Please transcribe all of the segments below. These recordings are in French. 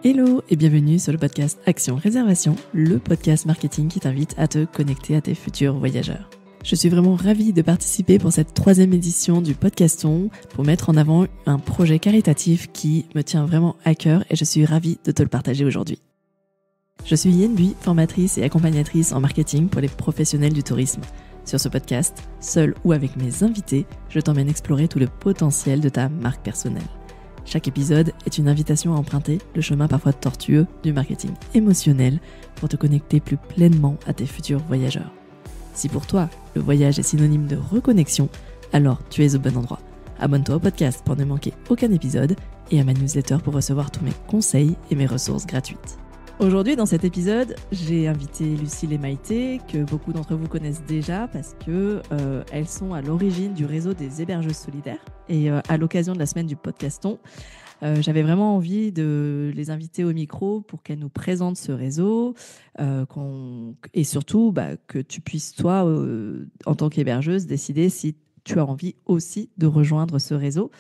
Hello et bienvenue sur le podcast Action Réservation, le podcast marketing qui t'invite à te connecter à tes futurs voyageurs. Je suis vraiment ravie de participer pour cette 3e édition du podcaston pour mettre en avant un projet caritatif qui me tient vraiment à cœur et je suis ravie de te le partager aujourd'hui. Je suis Yen Bui, formatrice et accompagnatrice en marketing pour les professionnels du tourisme. Sur ce podcast, seul ou avec mes invités, je t'emmène explorer tout le potentiel de ta marque personnelle. Chaque épisode est une invitation à emprunter le chemin parfois tortueux du marketing émotionnel pour te connecter plus pleinement à tes futurs voyageurs. Si pour toi, le voyage est synonyme de reconnexion, alors tu es au bon endroit. Abonne-toi au podcast pour ne manquer aucun épisode et à ma newsletter pour recevoir tous mes conseils et mes ressources gratuites. Aujourd'hui, dans cet épisode, j'ai invité Lucille et Maïté, que beaucoup d'entre vous connaissent déjà parce que elles sont à l'origine du réseau des hébergeuses solidaires. Et à l'occasion de la semaine du podcaston, j'avais vraiment envie de les inviter au micro pour qu'elles nous présentent ce réseau et surtout que tu puisses, toi, en tant qu'hébergeuse, décider si tu as envie aussi de rejoindre ce réseau.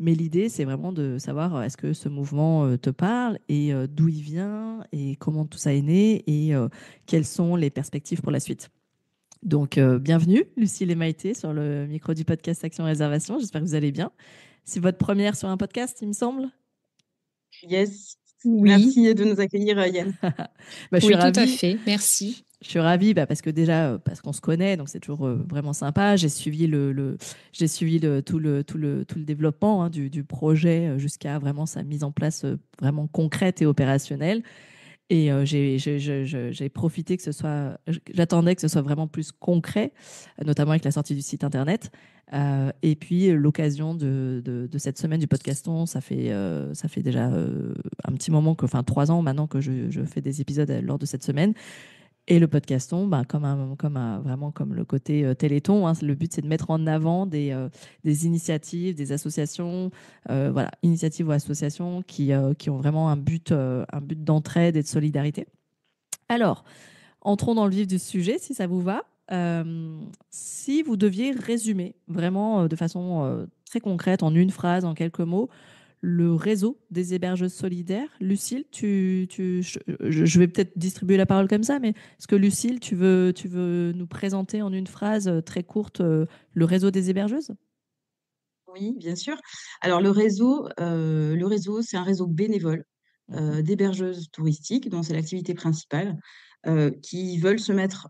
Mais l'idée, c'est vraiment de savoir est-ce que ce mouvement te parle et d'où il vient et comment tout ça est né et quelles sont les perspectives pour la suite. Donc, bienvenue, Lucille et Maïté, sur le micro du podcast Action Réservation. J'espère que vous allez bien. C'est votre première sur un podcast, il me semble. Yes. Oui. Merci de nous accueillir, Yann. Je suis ravie. Tout à fait. Merci. Je suis ravie parce que déjà parce qu'on se connaît, donc c'est toujours vraiment sympa. J'ai suivi tout le développement du projet jusqu'à vraiment sa mise en place vraiment concrète et opérationnelle. Et j'ai profité que ce soit, j'attendais que ce soit vraiment plus concret, notamment avec la sortie du site internet. Et puis l'occasion de cette semaine du podcaston, ça fait déjà un petit moment, 3 ans maintenant que je fais des épisodes lors de cette semaine. Et le podcaston, vraiment comme le côté Téléthon, hein, le but c'est de mettre en avant des initiatives, des associations, initiatives ou associations qui ont vraiment un but d'entraide et de solidarité. Alors, entrons dans le vif du sujet, si ça vous va. Si vous deviez résumer vraiment de façon très concrète, en une phrase, en quelques mots, le réseau des hébergeuses solidaires. Lucille, je vais peut-être distribuer la parole comme ça, mais est-ce que Lucille, tu veux nous présenter en une phrase très courte le réseau des hébergeuses ? Oui, bien sûr. Alors, le réseau, c'est un réseau bénévole d'hébergeuses touristiques, dont c'est l'activité principale, qui veulent se mettre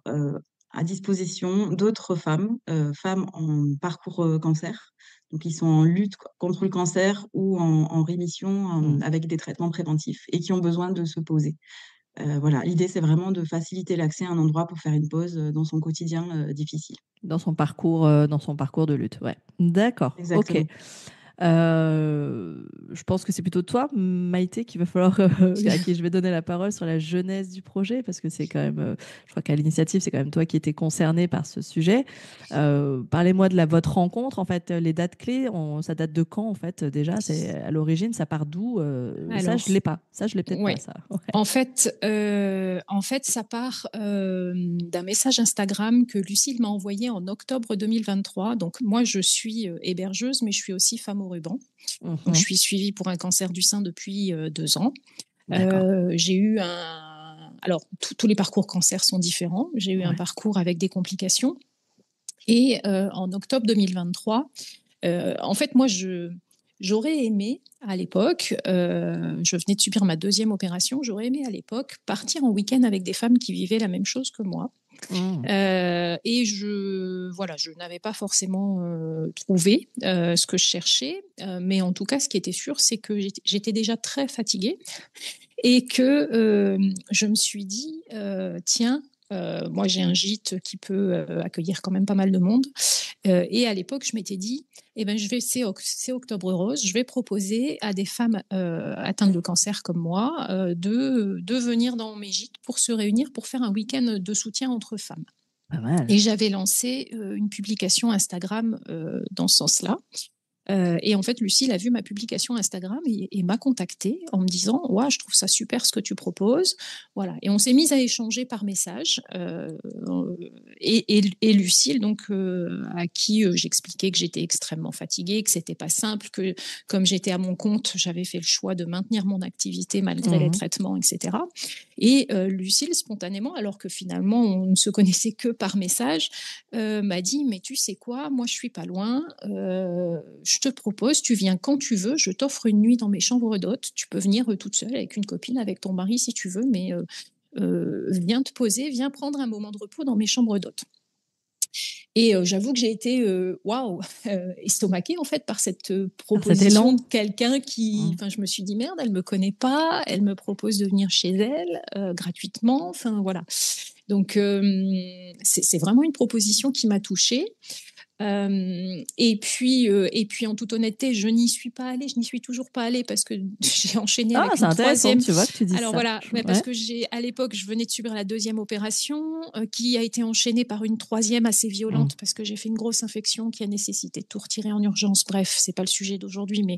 à disposition d'autres femmes, femmes en parcours cancer. Donc, ils sont en lutte contre le cancer ou en rémission avec des traitements préventifs et qui ont besoin de se poser. Voilà, l'idée, c'est vraiment de faciliter l'accès à un endroit pour faire une pause dans son quotidien difficile. Dans son parcours de lutte, ouais. D'accord, Exactement. ok. Je pense que c'est plutôt toi, Maïté, qu'il va falloir à qui je vais donner la parole sur la genèse du projet, parce que c'est quand même, je crois qu'à l'initiative, c'est quand même toi qui étais concernée par ce sujet. Parlez-moi de votre rencontre, en fait, les dates clés, ça date de quand, en fait, déjà, c'est à l'origine, ça part d'où Ça, je l'ai pas. Ça, je l'ai peut-être pas, ça. Ouais. En fait, ça part d'un message Instagram que Lucille m'a envoyé en octobre 2023. Donc, moi, je suis hébergeuse, mais je suis aussi femme au ruban. Donc, je suis suivie pour un cancer du sein depuis 2 ans. J'ai eu alors, tous les parcours cancer sont différents. J'ai eu un parcours avec des complications. Et en octobre 2023, en fait, moi, j'aurais aimé à l'époque, je venais de subir ma 2e opération, j'aurais aimé à l'époque partir en week-end avec des femmes qui vivaient la même chose que moi. Et je n'avais pas forcément trouvé ce que je cherchais, mais en tout cas, ce qui était sûr, c'est que j'étais déjà très fatiguée et que je me suis dit, tiens, moi j'ai un gîte qui peut accueillir quand même pas mal de monde. Et à l'époque, je m'étais dit, c'est Octobre Rose, je vais proposer à des femmes atteintes de cancer comme moi de venir dans mes gîtes pour se réunir, pour faire un week-end de soutien entre femmes. Pas mal. Et j'avais lancé une publication Instagram dans ce sens-là. Et en fait, Lucille a vu ma publication Instagram et m'a contactée en me disant « Ouais, je trouve ça super ce que tu proposes. » Voilà. Et on s'est mis à échanger par message. et Lucille, donc à qui j'expliquais que j'étais extrêmement fatiguée, que c'était pas simple, que comme j'étais à mon compte, j'avais fait le choix de maintenir mon activité malgré les traitements, etc. Et Lucille, spontanément, alors que finalement on ne se connaissait que par message, m'a dit mais tu sais quoi, moi je suis pas loin, je te propose, tu viens quand tu veux, je t'offre une nuit dans mes chambres d'hôtes, tu peux venir toute seule avec une copine, avec ton mari si tu veux, mais viens te poser, viens prendre un moment de repos dans mes chambres d'hôtes. Et j'avoue que j'ai été waouh, estomaquée en fait par cette proposition de quelqu'un qui, enfin, je me suis dit merde, elle me connaît pas, elle me propose de venir chez elle gratuitement, enfin voilà. Donc c'est vraiment une proposition qui m'a touchée. Et puis, en toute honnêteté, je n'y suis pas allée, je n'y suis toujours pas allée parce que j'ai enchaîné avec une troisième. Tu vois que tu dis Alors ça. voilà, parce que à l'époque, je venais de subir la deuxième opération qui a été enchaînée par une troisième assez violente parce que j'ai fait une grosse infection qui a nécessité de tout retirer en urgence. Bref, c'est pas le sujet d'aujourd'hui, mais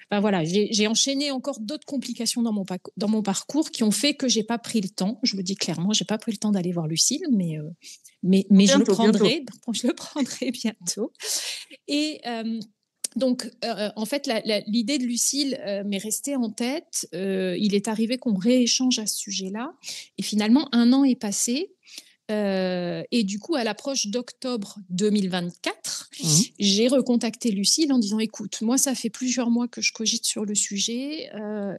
ben voilà, j'ai enchaîné encore d'autres complications dans mon parcours qui ont fait que j'ai pas pris le temps. Je le dis clairement, j'ai pas pris le temps d'aller voir Lucille, mais je le prendrai. Je le prendrai bientôt. Et donc, en fait, l'idée de Lucille m'est restée en tête. Il est arrivé qu'on rééchange à ce sujet-là. Et finalement, 1 an est passé. Et du coup, à l'approche d'octobre 2024, j'ai recontacté Lucille en disant écoute, moi, ça fait plusieurs mois que je cogite sur le sujet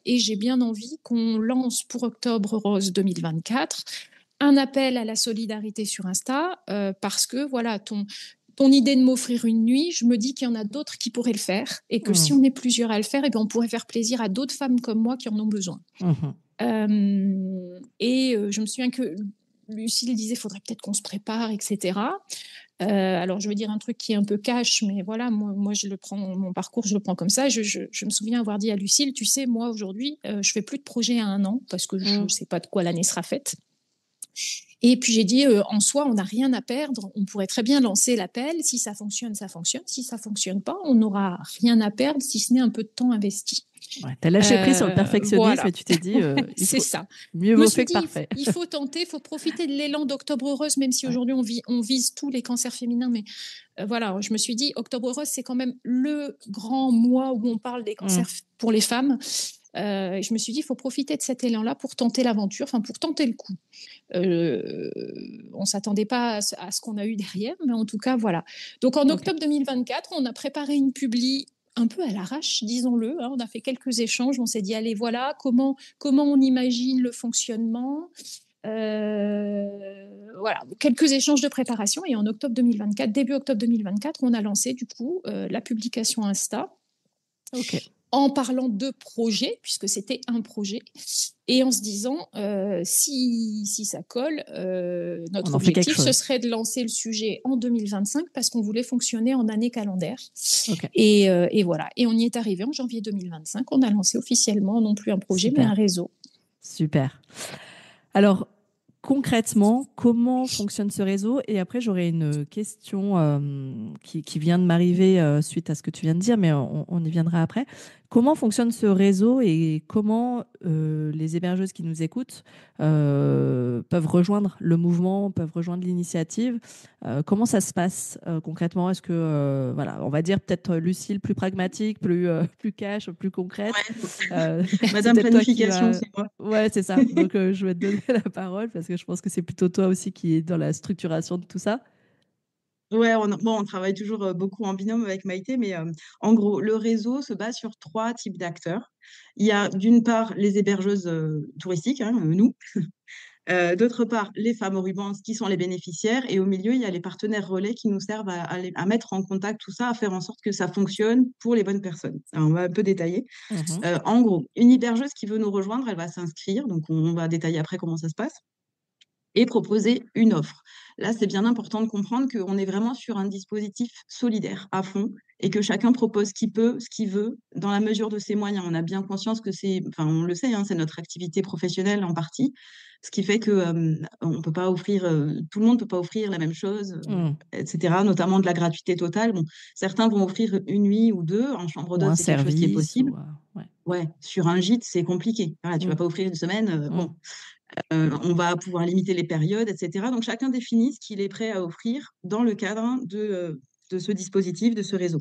et j'ai bien envie qu'on lance pour Octobre Rose 2024 un appel à la solidarité sur Insta parce que voilà, ton idée de m'offrir une nuit, je me dis qu'il y en a d'autres qui pourraient le faire et que si on est plusieurs à le faire, eh bien, on pourrait faire plaisir à d'autres femmes comme moi qui en ont besoin. Et je me souviens que Lucille disait, il faudrait peut-être qu'on se prépare, etc. Alors, je vais dire un truc qui est un peu cash, mais voilà, moi je le prends, mon parcours, je le prends comme ça. Je me souviens avoir dit à Lucille, tu sais, moi, aujourd'hui, je fais plus de projet à 1 an parce que je ne sais pas de quoi l'année sera faite. Et puis j'ai dit, en soi, on n'a rien à perdre. On pourrait très bien lancer l'appel. Si ça fonctionne, ça fonctionne. Si ça fonctionne pas, on n'aura rien à perdre, si ce n'est un peu de temps investi. Ouais, tu as lâché prise sur le perfectionnisme et tu t'es dit, c'est ça. Mieux vaut fait que parfait. Il faut tenter, il faut profiter de l'élan d'Octobre Rose, même si aujourd'hui on vise tous les cancers féminins. Mais voilà, je me suis dit, Octobre Rose, c'est quand même le grand mois où on parle des cancers pour les femmes. Je me suis dit, il faut profiter de cet élan-là pour tenter l'aventure, enfin pour tenter le coup. On ne s'attendait pas à ce qu'on a eu derrière, mais en tout cas, voilà. Donc en octobre 2024, on a préparé une publi un peu à l'arrache, disons-le. On a fait quelques échanges, on s'est dit, allez, voilà, comment on imagine le fonctionnement. Voilà, quelques échanges de préparation. Et en octobre 2024, début octobre 2024, on a lancé du coup la publication Insta. En parlant de projet, puisque c'était un projet, et en se disant, si ça colle, notre objectif, ce serait de lancer le sujet en 2025, parce qu'on voulait fonctionner en année calendaire. Et voilà, et on y est arrivé en janvier 2025. On a lancé officiellement, non plus un projet, mais un réseau. Super. Alors, concrètement, comment fonctionne ce réseau? Et après, j'aurais une question qui vient de m'arriver suite à ce que tu viens de dire, mais on y viendra après. Comment fonctionne ce réseau et comment les hébergeuses qui nous écoutent peuvent rejoindre le mouvement, peuvent rejoindre l'initiative? Comment ça se passe concrètement? Est-ce que, voilà, on va dire peut-être Lucille plus pragmatique, plus cash, plus concrète. Madame Planification, c'est moi. Ouais, c'est ça. Donc, je vais te donner la parole parce que je pense que c'est plutôt toi aussi qui est dans la structuration de tout ça. Ouais, on travaille toujours beaucoup en binôme avec Maïté, mais en gros, le réseau se base sur 3 types d'acteurs. Il y a d'une part les hébergeuses touristiques, nous. D'autre part, les femmes au ruban qui sont les bénéficiaires. Et au milieu, il y a les partenaires relais qui nous servent à mettre en contact tout ça, à faire en sorte que ça fonctionne pour les bonnes personnes. Alors, on va un peu détailler. En gros, une hébergeuse qui veut nous rejoindre, elle va s'inscrire. Donc, on va détailler après comment ça se passe. Et proposer une offre. Là, c'est bien important de comprendre qu'on est vraiment sur un dispositif solidaire à fond et que chacun propose ce qu'il peut, ce qu'il veut, dans la mesure de ses moyens. On a bien conscience que on le sait, c'est notre activité professionnelle en partie, ce qui fait que on peut pas offrir, tout le monde peut pas offrir la même chose, etc., notamment de la gratuité totale. Bon, certains vont offrir une nuit ou 2 en chambre d'hôte, c'est quelque chose qui est possible. Ouais, sur un gîte, c'est compliqué. Voilà, tu vas pas offrir une semaine, bon. On va pouvoir limiter les périodes, etc. Donc, chacun définit ce qu'il est prêt à offrir dans le cadre de ce dispositif, de ce réseau.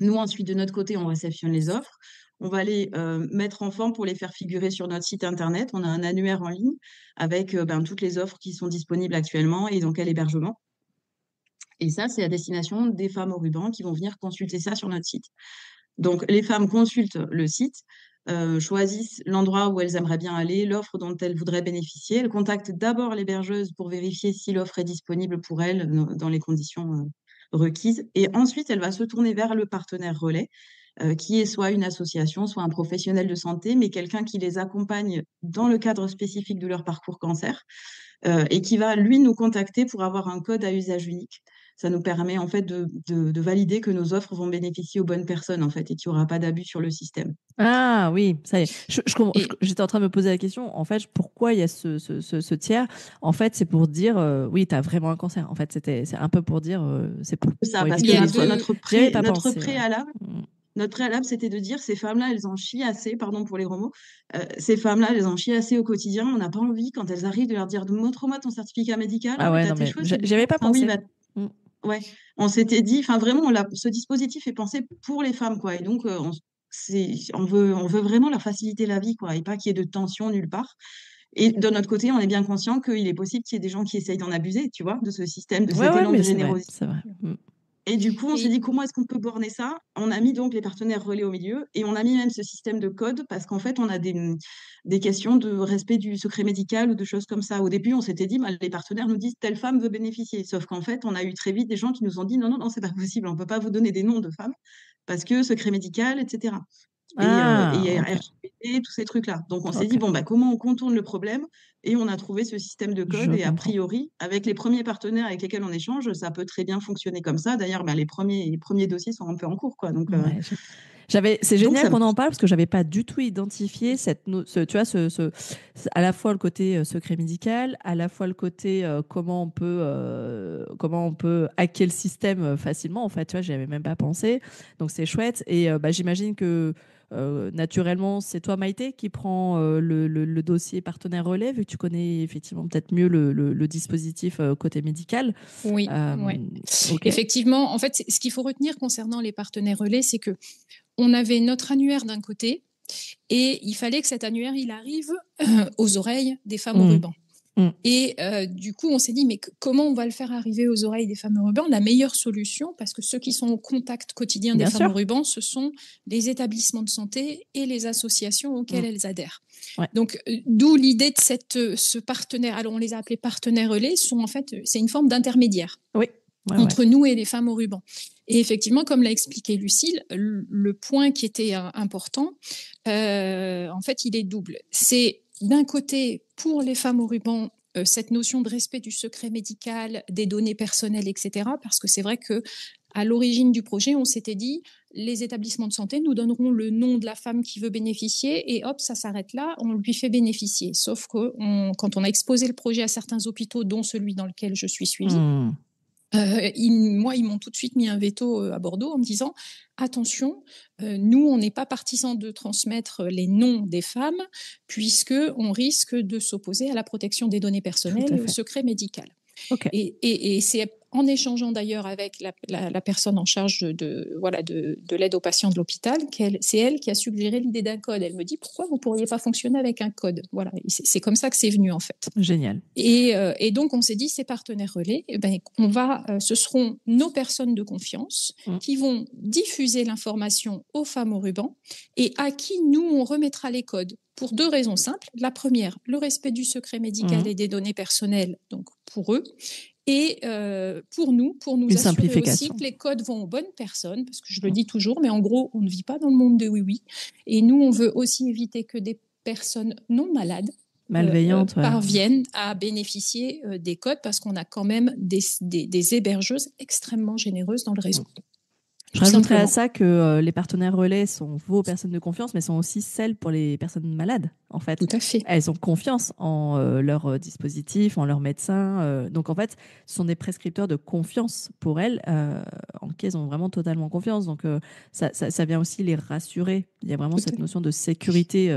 Nous, ensuite, de notre côté, on réceptionne les offres. On va les mettre en forme pour les faire figurer sur notre site internet. On a un annuaire en ligne avec toutes les offres qui sont disponibles actuellement et dans quel hébergement. Et ça, c'est à destination des femmes au ruban qui vont venir consulter ça sur notre site. Donc, les femmes consultent le site, choisissent l'endroit où elles aimeraient bien aller, l'offre dont elles voudraient bénéficier. Elles contactent d'abord l'hébergeuse pour vérifier si l'offre est disponible pour elles dans les conditions requises. Et ensuite, elle va se tourner vers le partenaire relais, qui est soit une association, soit un professionnel de santé, mais quelqu'un qui les accompagne dans le cadre spécifique de leur parcours cancer, et qui va, lui, nous contacter pour avoir un code à usage unique. Ça nous permet en fait de valider que nos offres vont bénéficier aux bonnes personnes en fait et qu'il n'y aura pas d'abus sur le système. Ah oui, ça y est. J'étais en train de me poser la question. En fait, pourquoi il y a ce tiers? En fait, c'est pour dire, oui, tu as vraiment un cancer. En fait, c'est un peu pour dire, c'est pour Ça, parce éviter que notre pensé, préalable, notre préalable, c'était de dire ces femmes-là, elles en chient assez, pardon pour les gros mots, ces femmes-là, elles en chient assez au quotidien. On n'a pas envie, quand elles arrivent, de leur dire montre-moi ton certificat médical. Ah ouais, T'as non, tes mais cheveux, j'y avais pas pensé. Oui, ouais. On s'était dit, enfin vraiment, ce dispositif est pensé pour les femmes, quoi. Et donc, on veut vraiment leur faciliter la vie, quoi, et pas qu'il y ait de tension nulle part. Et de notre côté, on est bien conscient qu'il est possible qu'il y ait des gens qui essayent d'en abuser, tu vois, de ce système, de cet élan de mais générosité. c'est vrai. Et du coup, on s'est dit comment est-ce qu'on peut borner ça? On a mis donc les partenaires relais au milieu et on a mis même ce système de code parce qu'en fait, on a des questions de respect du secret médical ou de choses comme ça. Au début, on s'était dit, les partenaires nous disent telle femme veut bénéficier. Sauf qu'en fait, on a eu très vite des gens qui nous ont dit non, non, non, c'est pas possible, on peut pas vous donner des noms de femmes parce que secret médical, etc. Et Okay. RGPD, tous ces trucs-là. Donc, on s'est dit, comment on contourne le problème? Et on a trouvé ce système de code. Et a priori, avec les premiers partenaires avec lesquels on échange, ça peut très bien fonctionner comme ça. D'ailleurs, les premiers dossiers sont un peu en cours, quoi. Donc, c'est génial qu'on en parle parce que j'avais pas du tout identifié tu vois, à la fois le côté secret médical, à la fois le côté comment on peut hacker le système facilement. En fait, tu vois, j'y avais même pas pensé. Donc c'est chouette. Et j'imagine que naturellement, c'est toi, Maïté, qui prend le dossier partenaire relais, vu que tu connais effectivement peut-être mieux le dispositif côté médical. Oui, okay. Effectivement, en fait, ce qu'il faut retenir concernant les partenaires relais, c'est que on avait notre annuaire d'un côté et il fallait que cet annuaire, il arrive aux oreilles des femmes au ruban. Et du coup, on s'est dit, mais comment on va le faire arriver aux oreilles des femmes au ruban? La meilleure solution, parce que ceux qui sont au contact quotidien des femmes au ruban, ce sont les établissements de santé et les associations auxquelles elles adhèrent. Ouais. Donc, d'où l'idée de ce partenaire. Alors, on les a appelés partenaires relais. C'est une forme d'intermédiaire. Oui. Entre nous et les femmes au ruban. Et effectivement, comme l'a expliqué Lucile, le point qui était important, en fait, il est double. C'est d'un côté, pour les femmes au ruban, cette notion de respect du secret médical, des données personnelles, etc. Parce que c'est vrai que à l'origine du projet, on s'était dit, les établissements de santé nous donneront le nom de la femme qui veut bénéficier et hop, ça s'arrête là, on lui fait bénéficier. Sauf que quand on a exposé le projet à certains hôpitaux, dont celui dans lequel je suis suivie, ils m'ont tout de suite mis un veto à Bordeaux en me disant attention, nous on n'est pas partisans de transmettre les noms des femmes puisque on risque de s'opposer à la protection des données personnelles et au secret médical. Okay. Et c'est en échangeant d'ailleurs avec la personne en charge de l'aide aux patients de l'hôpital, c'est elle qui a suggéré l'idée d'un code. Elle me dit pourquoi vous ne pourriez pas fonctionner avec un code. Voilà, c'est comme ça que c'est venu en fait. Génial. Et donc on s'est dit ces partenaires relais, ce seront nos personnes de confiance qui vont diffuser l'information aux femmes au ruban et à qui nous on remettra les codes. Pour deux raisons simples. La première, le respect du secret médical et des données personnelles, donc pour eux. Et pour nous assurer aussi que les codes vont aux bonnes personnes, parce que je le dis toujours, mais en gros, on ne vit pas dans le monde de oui-oui. Et nous, on veut aussi éviter que des personnes non malades malveillantes parviennent à bénéficier des codes, parce qu'on a quand même des hébergeuses extrêmement généreuses dans le réseau. Je rajouterais à ça que les partenaires relais sont vos personnes de confiance, mais sont aussi celles pour les personnes malades, en fait. Tout à fait. Elles ont confiance en leur dispositif, en leur médecin. Donc, en fait, ce sont des prescripteurs de confiance pour elles, en qui elles ont vraiment totalement confiance. Donc, ça vient aussi les rassurer. Il y a vraiment cette notion de sécurité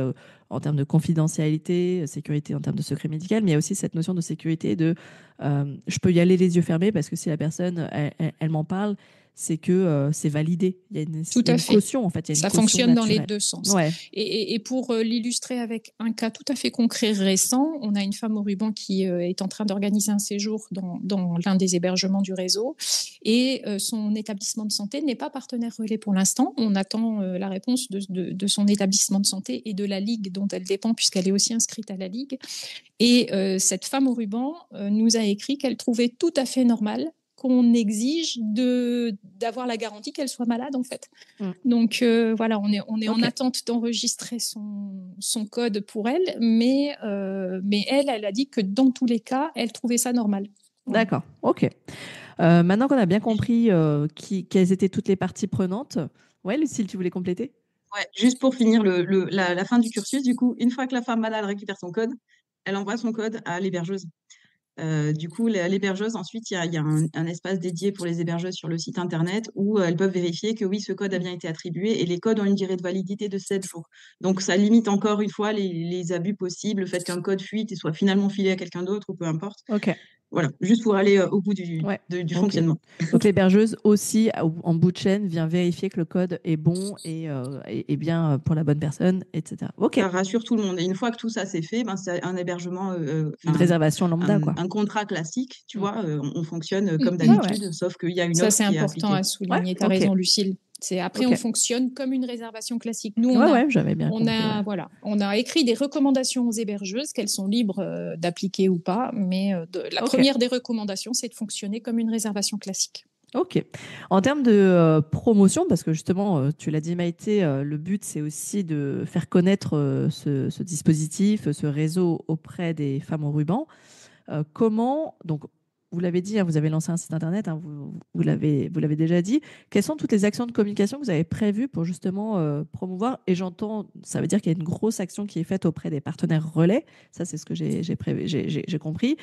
en termes de confidentialité, sécurité en termes de secret médical, mais il y a aussi cette notion de sécurité de je peux y aller les yeux fermés parce que si la personne, elle m'en parle, c'est que c'est validé. Il y a une caution, en fait. Il y a une ça caution fonctionne naturelle. dans les deux sens. Ouais. Et pour l'illustrer avec un cas tout à fait concret récent, on a une femme au ruban qui est en train d'organiser un séjour dans l'un des hébergements du réseau. Et son établissement de santé n'est pas partenaire relais pour l'instant. On attend la réponse de son établissement de santé et de la ligue dont elle dépend, puisqu'elle est aussi inscrite à la ligue. Et cette femme au ruban nous a écrit qu'elle trouvait tout à fait normal qu'on exige d'avoir la garantie qu'elle soit malade, en fait. Donc, voilà, on est en attente d'enregistrer son code pour elle, mais elle a dit que dans tous les cas, elle trouvait ça normal. D'accord, ok. Maintenant qu'on a bien compris quelles étaient toutes les parties prenantes, ouais, Lucille, tu voulais compléter ? Ouais, juste pour finir la fin du cursus, du coup, une fois que la femme malade récupère son code, elle envoie son code à l'hébergeuse. Du coup, l'hébergeuse, ensuite, il y a un espace dédié pour les hébergeuses sur le site internet où elles peuvent vérifier que oui, ce code a bien été attribué et les codes ont une durée de validité de 7 jours. Donc, ça limite encore une fois les abus possibles, le fait qu'un code fuite et soit finalement filé à quelqu'un d'autre ou peu importe. Ok. Voilà, juste pour aller au bout du fonctionnement. Donc, l'hébergeuse aussi, en bout de chaîne, vient vérifier que le code est bon et bien pour la bonne personne, etc. Ok. Ça rassure tout le monde. Et une fois que tout ça c'est fait, c'est un hébergement, une réservation lambda, quoi. Un contrat classique, tu vois. On fonctionne comme d'habitude, sauf qu'il y a une offre qui est appliquée. Ça, c'est important à souligner. Tu as raison, Lucille. Après, on fonctionne comme une réservation classique. Nous, j'avais bien compris, on a écrit des recommandations aux hébergeuses, qu'elles sont libres d'appliquer ou pas, mais la première des recommandations, c'est de fonctionner comme une réservation classique. Ok. En termes de promotion, parce que justement, tu l'as dit Maïté, le but c'est aussi de faire connaître ce dispositif, ce réseau auprès des femmes au ruban. Comment, donc vous l'avez dit, vous avez lancé un site internet, vous l'avez déjà dit. Quelles sont toutes les actions de communication que vous avez prévues pour justement promouvoir ? Et j'entends, ça veut dire qu'il y a une grosse action qui est faite auprès des partenaires relais. Ça, c'est ce que j'ai compris.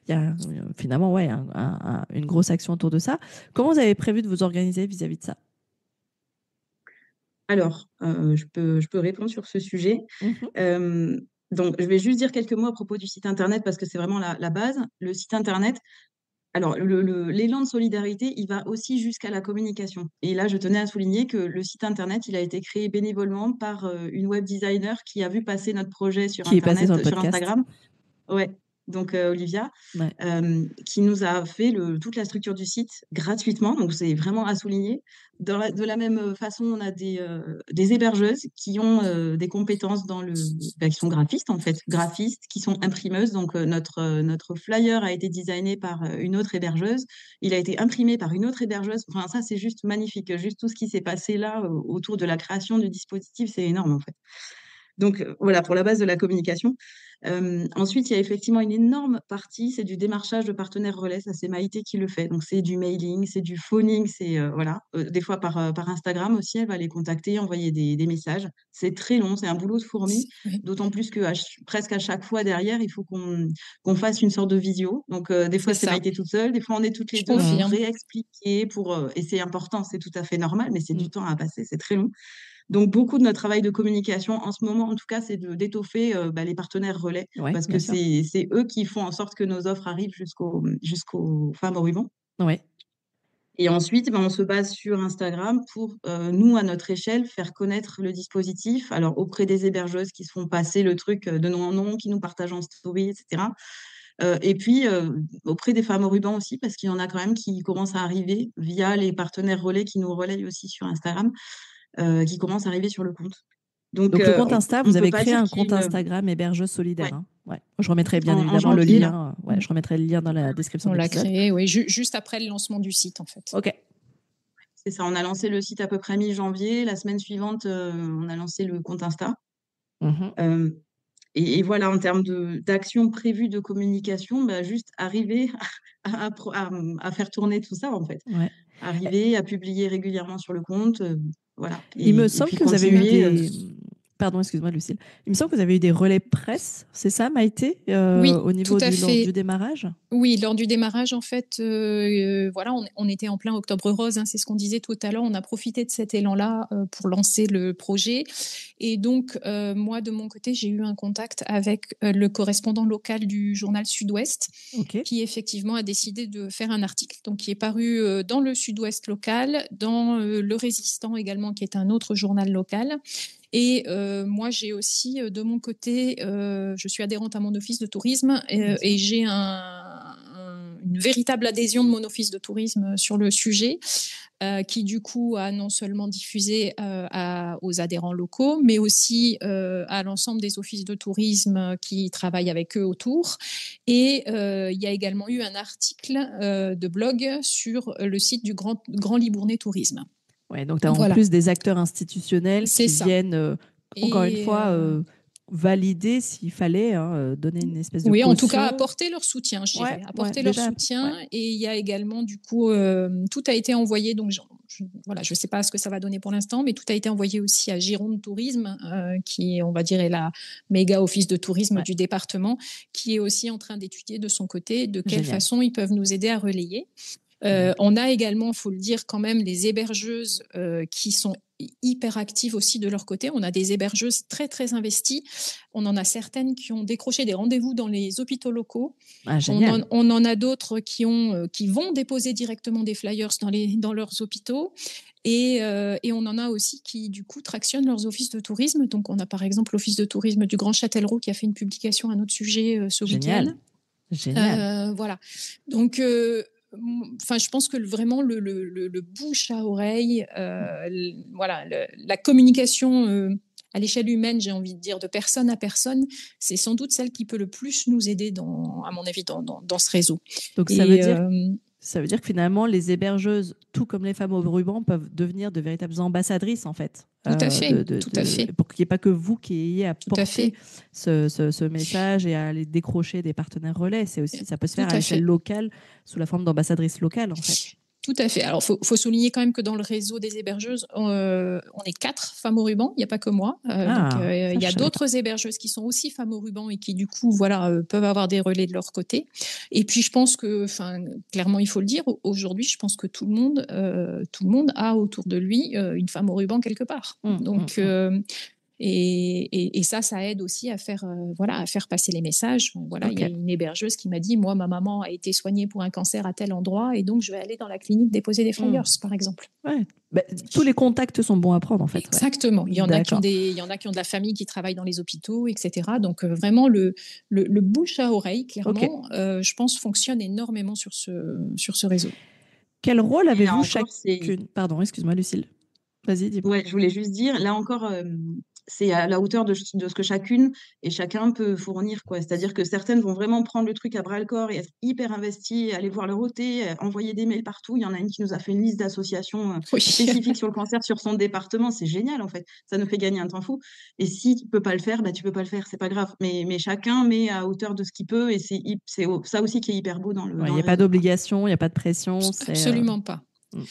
Il y a finalement une grosse action autour de ça. Comment vous avez prévu de vous organiser vis-à-vis de ça ? Alors, je peux répondre sur ce sujet. Donc, je vais juste dire quelques mots à propos du site internet parce que c'est vraiment la base. Le site internet, alors l'élan de solidarité, il va aussi jusqu'à la communication. Et là, je tenais à souligner que le site internet, il a été créé bénévolement par une web designer qui a vu passer notre projet sur internet, sur Instagram. Ouais. Donc Olivia, qui nous a fait toute la structure du site gratuitement, donc c'est vraiment à souligner. De la même façon, on a des hébergeuses qui ont des compétences qui sont graphistes en fait, graphistes, qui sont imprimeuses. Donc notre flyer a été designé par une autre hébergeuse, il a été imprimé par une autre hébergeuse. Enfin ça c'est juste magnifique, juste tout ce qui s'est passé là autour de la création du dispositif, c'est énorme en fait. Donc voilà pour la base de la communication. Ensuite, il y a effectivement une énorme partie, c'est du démarchage de partenaires relais. Ça, c'est Maïté qui le fait. Donc, c'est du mailing, c'est du phoning, c'est voilà. Des fois par Instagram aussi, elle va les contacter, envoyer des messages. C'est très long, c'est un boulot de fourmi. D'autant plus que presque à chaque fois derrière, il faut qu'on fasse une sorte de visio. Donc, des fois, c'est Maïté toute seule, des fois, on est toutes les deux pour réexpliquer, et c'est important, c'est tout à fait normal, mais c'est du temps à passer, c'est très long. Donc, beaucoup de notre travail de communication, en ce moment, en tout cas, c'est d'étoffer les partenaires relais, parce que c'est eux qui font en sorte que nos offres arrivent jusqu'aux femmes au ruban. Ouais. Et ensuite, on se base sur Instagram pour, nous, à notre échelle, faire connaître le dispositif, alors auprès des hébergeuses qui se font passer le truc de nom en nom, qui nous partagent en story, etc. Et puis, auprès des femmes au ruban aussi, parce qu'il y en a quand même qui commencent à arriver via les partenaires relais qui nous relayent aussi sur Instagram. Qui commence à arriver sur le compte. Donc le compte Insta, vous avez créé un compte Instagram hébergeuse solidaire. Je remettrai bien évidemment le lien. Je remettrai le lien dans la description. On l'a créé, juste après le lancement du site, en fait. Ok. C'est ça, on a lancé le site à peu près mi-janvier. La semaine suivante, on a lancé le compte Insta. Et voilà, en termes d'actions prévues de communication, juste arriver à faire tourner tout ça, en fait. Ouais. arriver à publier régulièrement sur le compte, voilà. Il me Et semble puis que vous avez eu continuer. des... Pardon, excuse-moi Lucille. Il me semble que vous avez eu des relais presse, c'est ça Maïté, Oui, au tout niveau à lors du fait. démarrage? Oui, lors du démarrage, en fait, voilà, on était en plein octobre rose, hein, c'est ce qu'on disait tout à l'heure. On a profité de cet élan-là pour lancer le projet. Et donc, moi, de mon côté, j'ai eu un contact avec le correspondant local du journal Sud-Ouest, Ok. qui effectivement a décidé de faire un article, donc qui est paru dans le Sud-Ouest local, dans Le Résistant également, qui est un autre journal local. Et moi, j'ai aussi, de mon côté, je suis adhérente à mon office de tourisme et j'ai une véritable adhésion de mon office de tourisme sur le sujet, qui du coup a non seulement diffusé aux adhérents locaux, mais aussi à l'ensemble des offices de tourisme qui travaillent avec eux autour. Et il y a également eu un article de blog sur le site du Grand Libournais Tourisme. Ouais, donc tu as en Voilà. plus des acteurs institutionnels C'est qui ça. viennent, encore une Et fois, valider s'il fallait, hein, donner une espèce de oui, en tout caution. cas, apporter leur soutien, je dirais. Apporter leur déjà, soutien. ouais. Et il y a également, du coup, tout a été envoyé. Donc, voilà, je ne sais pas ce que ça va donner pour l'instant, mais tout a été envoyé aussi à Gironde Tourisme, qui, on va dire, est la méga office de tourisme du département, qui est aussi en train d'étudier de son côté de quelle façon ils peuvent nous aider à relayer. On a également, il faut le dire quand même, les hébergeuses qui sont hyper actives aussi de leur côté. On a des hébergeuses très, très investies. On en a certaines qui ont décroché des rendez-vous dans les hôpitaux locaux. On en a d'autres qui vont déposer directement des flyers dans leurs hôpitaux. Et on en a aussi qui, du coup, tractionnent leurs offices de tourisme. Donc, on a par exemple l'office de tourisme du Grand Châtellerault qui a fait une publication à notre sujet ce week-end. Génial. Voilà. Donc, enfin, je pense que vraiment le bouche à oreille, voilà, la communication à l'échelle humaine, j'ai envie de dire, de personne à personne, c'est sans doute celle qui peut le plus nous aider, à mon avis, dans ce réseau. Donc, ça veut dire que finalement, les hébergeuses, tout comme les femmes au ruban, peuvent devenir de véritables ambassadrices, en fait. Tout à fait, tout à fait. Pour qu'il n'y ait pas que vous qui ayez à porter ce message et à aller décrocher des partenaires relais. Ça peut se faire à l'échelle locale, sous la forme d'ambassadrices locales, en fait. Tout à fait. Alors, faut souligner quand même que dans le réseau des hébergeuses, on est 4 femmes au ruban. Il n'y a pas que moi. Il y a d'autres hébergeuses qui sont aussi femmes au ruban et qui, du coup, voilà, peuvent avoir des relais de leur côté. Et puis, je pense que, clairement, il faut le dire, aujourd'hui, je pense que tout le monde a autour de lui une femme au ruban quelque part. Et ça aide aussi à faire passer les messages. Voilà, il y a une hébergeuse qui m'a dit, moi, ma maman a été soignée pour un cancer à tel endroit, et donc je vais aller dans la clinique déposer des flyers, par exemple. Ouais. Tous les contacts sont bons à prendre, en fait. Exactement. Ouais. Il y en a qui ont de la famille qui travaillent dans les hôpitaux, etc. Donc vraiment le bouche à oreille, clairement, je pense, fonctionne énormément sur ce réseau. Quel rôle avez-vous chacune? Pardon, excuse-moi, Lucille. Vas-y, dis-moi. Ouais, je voulais juste dire, là encore, c'est à la hauteur de ce que chacune et chacun peut fournir, quoi. C'est-à-dire que certaines vont vraiment prendre le truc à bras-le-corps et être hyper investies, aller voir leur OT, envoyer des mails partout. Il y en a une qui nous a fait une liste d'associations spécifiques sur le cancer sur son département. C'est génial, en fait. Ça nous fait gagner un temps fou. Et si tu peux pas le faire, tu peux pas le faire. C'est pas grave. Mais chacun met à hauteur de ce qu'il peut, et c'est ça aussi qui est hyper beau dans le. Il n'y a pas d'obligation, il n'y a pas de pression. Absolument pas.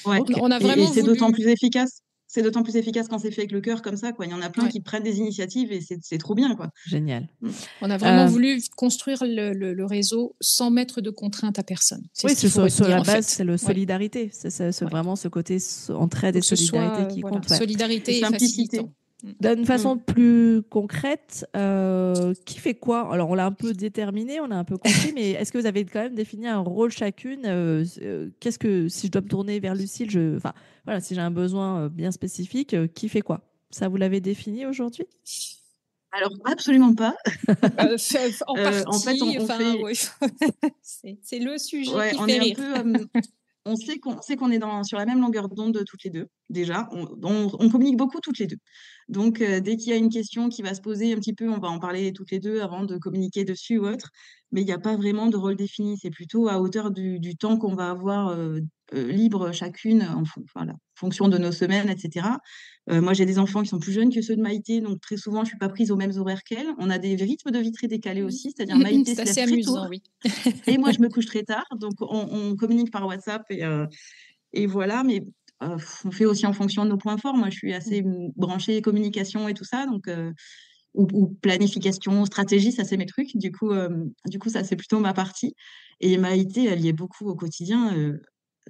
Ouais. On a vraiment c'est d'autant plus efficace. C'est d'autant plus efficace quand c'est fait avec le cœur comme ça, quoi. Il y en a plein qui prennent des initiatives et c'est trop bien, quoi. Génial. On a vraiment voulu construire le réseau sans mettre de contraintes à personne. Oui, sur la base, c'est la solidarité. C'est vraiment ce côté entraide et solidarité qui compte. Solidarité et simplicité. D'une façon plus concrète, qui fait quoi? Alors, on l'a un peu déterminé, on a un peu compris, mais est-ce que vous avez quand même défini un rôle chacune? Qu'est-ce que, si je dois me tourner vers Lucille, si j'ai un besoin bien spécifique, qui fait quoi? Ça, vous l'avez défini aujourd'hui? Alors, absolument pas. En partie, en fait, on fait... c'est le sujet qui fait rire. On sait qu'on est sur la même longueur d'onde toutes les deux, déjà. On communique beaucoup toutes les deux. Donc, dès qu'il y a une question qui va se poser un petit peu, on va en parler toutes les deux avant de communiquer dessus ou autre. Mais il n'y a pas vraiment de rôle défini. C'est plutôt à hauteur du temps qu'on va avoir libre chacune en fonction de nos semaines, etc. Moi, j'ai des enfants qui sont plus jeunes que ceux de Maïté, donc très souvent, je ne suis pas prise aux mêmes horaires qu'elle. On a des rythmes de vie très décalés aussi, c'est-à-dire Maïté se lève très tôt, oui. et moi, je me couche très tard. Donc, on communique par WhatsApp et voilà, mais on fait aussi en fonction de nos points forts. Moi, je suis assez branchée communication et tout ça, donc ou planification, stratégie, ça c'est mes trucs. Du coup, ça c'est plutôt ma partie. Et Maïté, elle y est beaucoup au quotidien.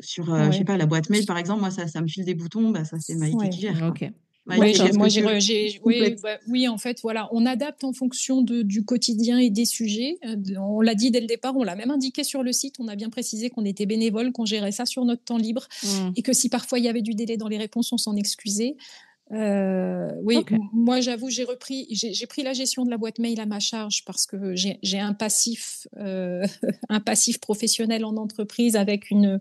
Sur, je sais Ouais. pas, la boîte mail, par exemple, moi, ça me file des boutons, bah, ça c'est Maïté Ouais. qui gère, quoi. Ok. Ouais, Maïté, qu'est-ce que tu oui, complètes? oui, en fait, voilà, on adapte en fonction du quotidien et des sujets. On l'a dit dès le départ, on l'a même indiqué sur le site. On a bien précisé qu'on était bénévole, qu'on gérait ça sur notre temps libre Mm. et que si parfois il y avait du délai dans les réponses, on s'en excusait. Oui, Ok. moi j'avoue, j'ai pris la gestion de la boîte mail à ma charge parce que j'ai un passif, un passif professionnel en entreprise avec une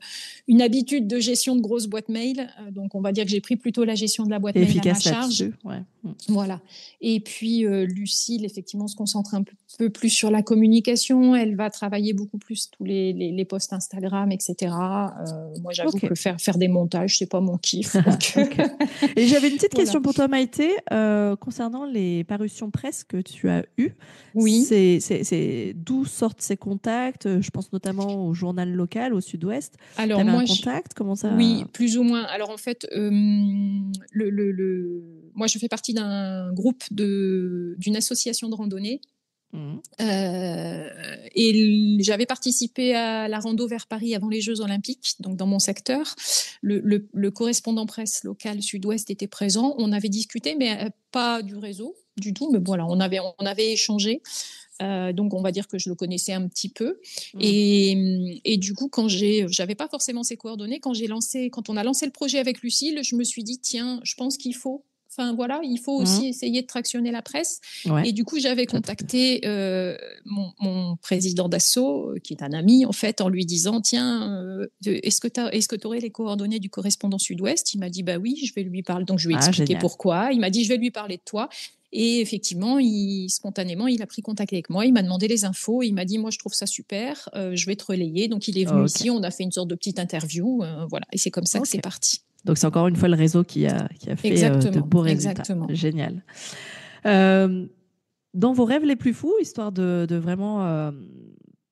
habitude de gestion de grosses boîtes mail. Donc on va dire que j'ai pris plutôt la gestion de la boîte T'es mail à ma efficace charge. là-dessus. Ouais. Voilà. Et puis Lucille, effectivement, se concentre un peu plus sur la communication. Elle va travailler beaucoup plus tous les posts Instagram, etc. Moi, j'avoue Ok. que faire des montages, c'est pas mon kiff. Donc, Ok. Et j'avais une petite voilà. question pour toi, Maïté, concernant les parutions presse que tu as eues. Oui. D'où sortent ces contacts? Je pense notamment au journal local, au Sud-Ouest. Tu Alors avais un moi, contact? Comment oui, ça? plus ou moins. Alors en fait, moi, je fais partie d'un groupe d'une association de randonnée. Mhm. Et j'avais participé à la rando vers Paris avant les Jeux Olympiques, donc dans mon secteur. Le correspondant presse local Sud-Ouest était présent. On avait discuté, mais pas du réseau du tout. Mais voilà, on avait échangé. Donc on va dire que je le connaissais un petit peu. Et du coup, j'avais pas forcément ses coordonnées. Quand on a lancé le projet avec Lucille, je me suis dit tiens, je pense qu'il faut. Enfin voilà, il faut aussi essayer de tractionner la presse. Ouais. Et du coup, j'avais contacté mon président d'Asso, qui est un ami en fait, en lui disant tiens, est-ce que tu aurais les coordonnées du correspondant Sud-Ouest? Il m'a dit bah oui, je vais lui parler. Donc je lui ai expliqué Génial. pourquoi. Il m'a dit je vais lui parler de toi. Et effectivement, spontanément, il a pris contact avec moi. Il m'a demandé les infos. Il m'a dit, moi, je trouve ça super. Je vais te relayer. Donc, il est venu ici. On a fait une sorte de petite interview. Voilà. Et c'est comme ça que c'est parti. Donc, c'est encore une fois le réseau qui a fait de beaux résultats. Exactement. Génial. Dans vos rêves les plus fous, histoire de vraiment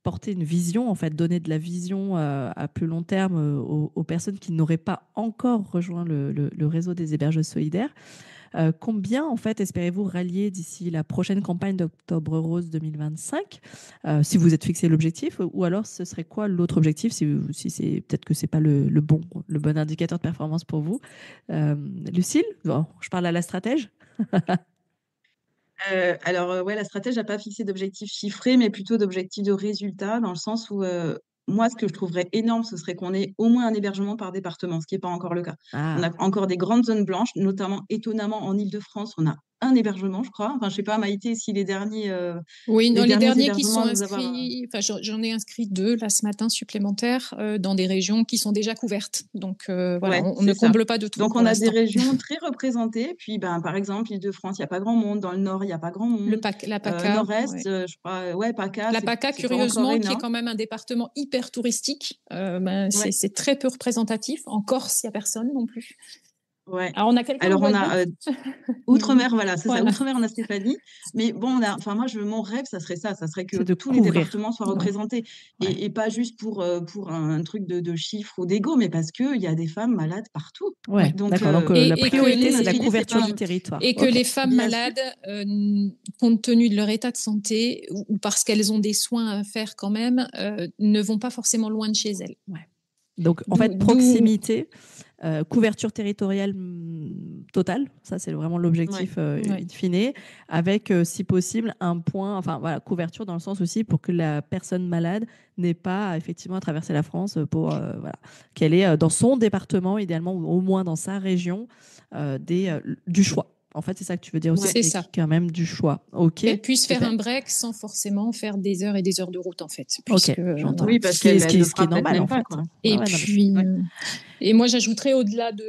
porter une vision, en fait, donner de la vision à plus long terme aux personnes qui n'auraient pas encore rejoint le réseau des hébergeuses solidaires, combien, en fait, espérez-vous rallier d'ici la prochaine campagne d'Octobre Rose 2025, si vous êtes fixé l'objectif, ou alors ce serait quoi l'autre objectif, si c'est peut-être que c'est pas le bon indicateur de performance pour vous. Lucille, je parle à la stratège. Alors, ouais, la stratège n'a pas fixé d'objectifs chiffrés, mais plutôt d'objectifs de résultats, dans le sens où moi, ce que je trouverais énorme, ce serait qu'on ait au moins un hébergement par département, ce qui n'est pas encore le cas. On a encore des grandes zones blanches, notamment étonnamment en Île-de-France, on a un hébergement, je crois. Enfin, je sais pas, Maïté, si les derniers. Oui, dans les derniers qui sont hébergements inscrits, j'en ai inscrit 2 là ce matin supplémentaires dans des régions qui sont déjà couvertes. Donc voilà, Ouais, on ne comble pas de tout. Donc pour on a des l'instant. régions très représentées. Puis par exemple, l'Île-de-France, il n'y a pas grand monde. Dans le Nord, il n'y a pas grand monde. La PACA. Nord-Est, Ouais. je crois, ouais, PACA, La PACA, c'est pas encore curieusement, qui est énorme. quand même un département hyper touristique, c'est très peu représentatif. En Corse, il n'y a personne non plus. Ouais. Alors, on a quelqu'un en Alors, on a Guadeloupe. Outre-mer, voilà, c'est ça. Outre-mer, on a Stéphanie. Mais bon, moi, mon rêve, ça serait ça. Ça serait que tous les départements soient représentés. Et pas juste pour un truc de chiffres ou d'ego, mais parce qu'il y a des femmes malades partout. Ouais, donc, d'accord. Donc, la priorité, c'est la couverture du territoire. Et que les femmes malades, compte tenu de leur état de santé ou parce qu'elles ont des soins à faire quand même, ne vont pas forcément loin de chez elles. Ouais. Donc, en fait, proximité, couverture territoriale totale, ça c'est vraiment l'objectif in fine, avec si possible un point, enfin voilà, couverture dans le sens aussi pour que la personne malade n'ait pas effectivement à traverser la France pour voilà, qu'elle ait dans son département idéalement ou au moins dans sa région du choix. En fait, c'est ça que tu veux dire aussi, c'est ça. Quand même du choix. Ok. Qu'elle puisse faire un break sans forcément faire des heures et des heures de route, en fait. Puisque, j'entends. Oui, parce ce qui est normal, en fait. Et puis, et moi, j'ajouterais au-delà de...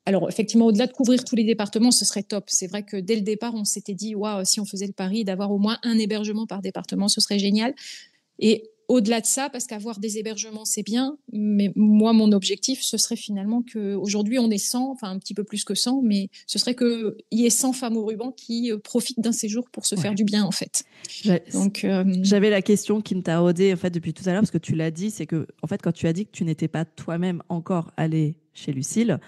Alors, effectivement, au-delà de couvrir tous les départements, ce serait top. C'est vrai que dès le départ, on s'était dit, waouh, si on faisait le pari d'avoir au moins un hébergement par département, ce serait génial. Et au-delà de ça, parce qu'avoir des hébergements, c'est bien, mais moi, mon objectif, ce serait finalement qu'aujourd'hui, on est 100, enfin un petit peu plus que 100, mais ce serait qu'il y ait 100 femmes au ruban qui profitent d'un séjour pour se faire du bien, en fait. Donc, j'avais la question qui me taraudait en fait, depuis tout à l'heure, parce que tu l'as dit, c'est que en fait, quand tu as dit que tu n'étais pas toi-même encore allée chez Lucile,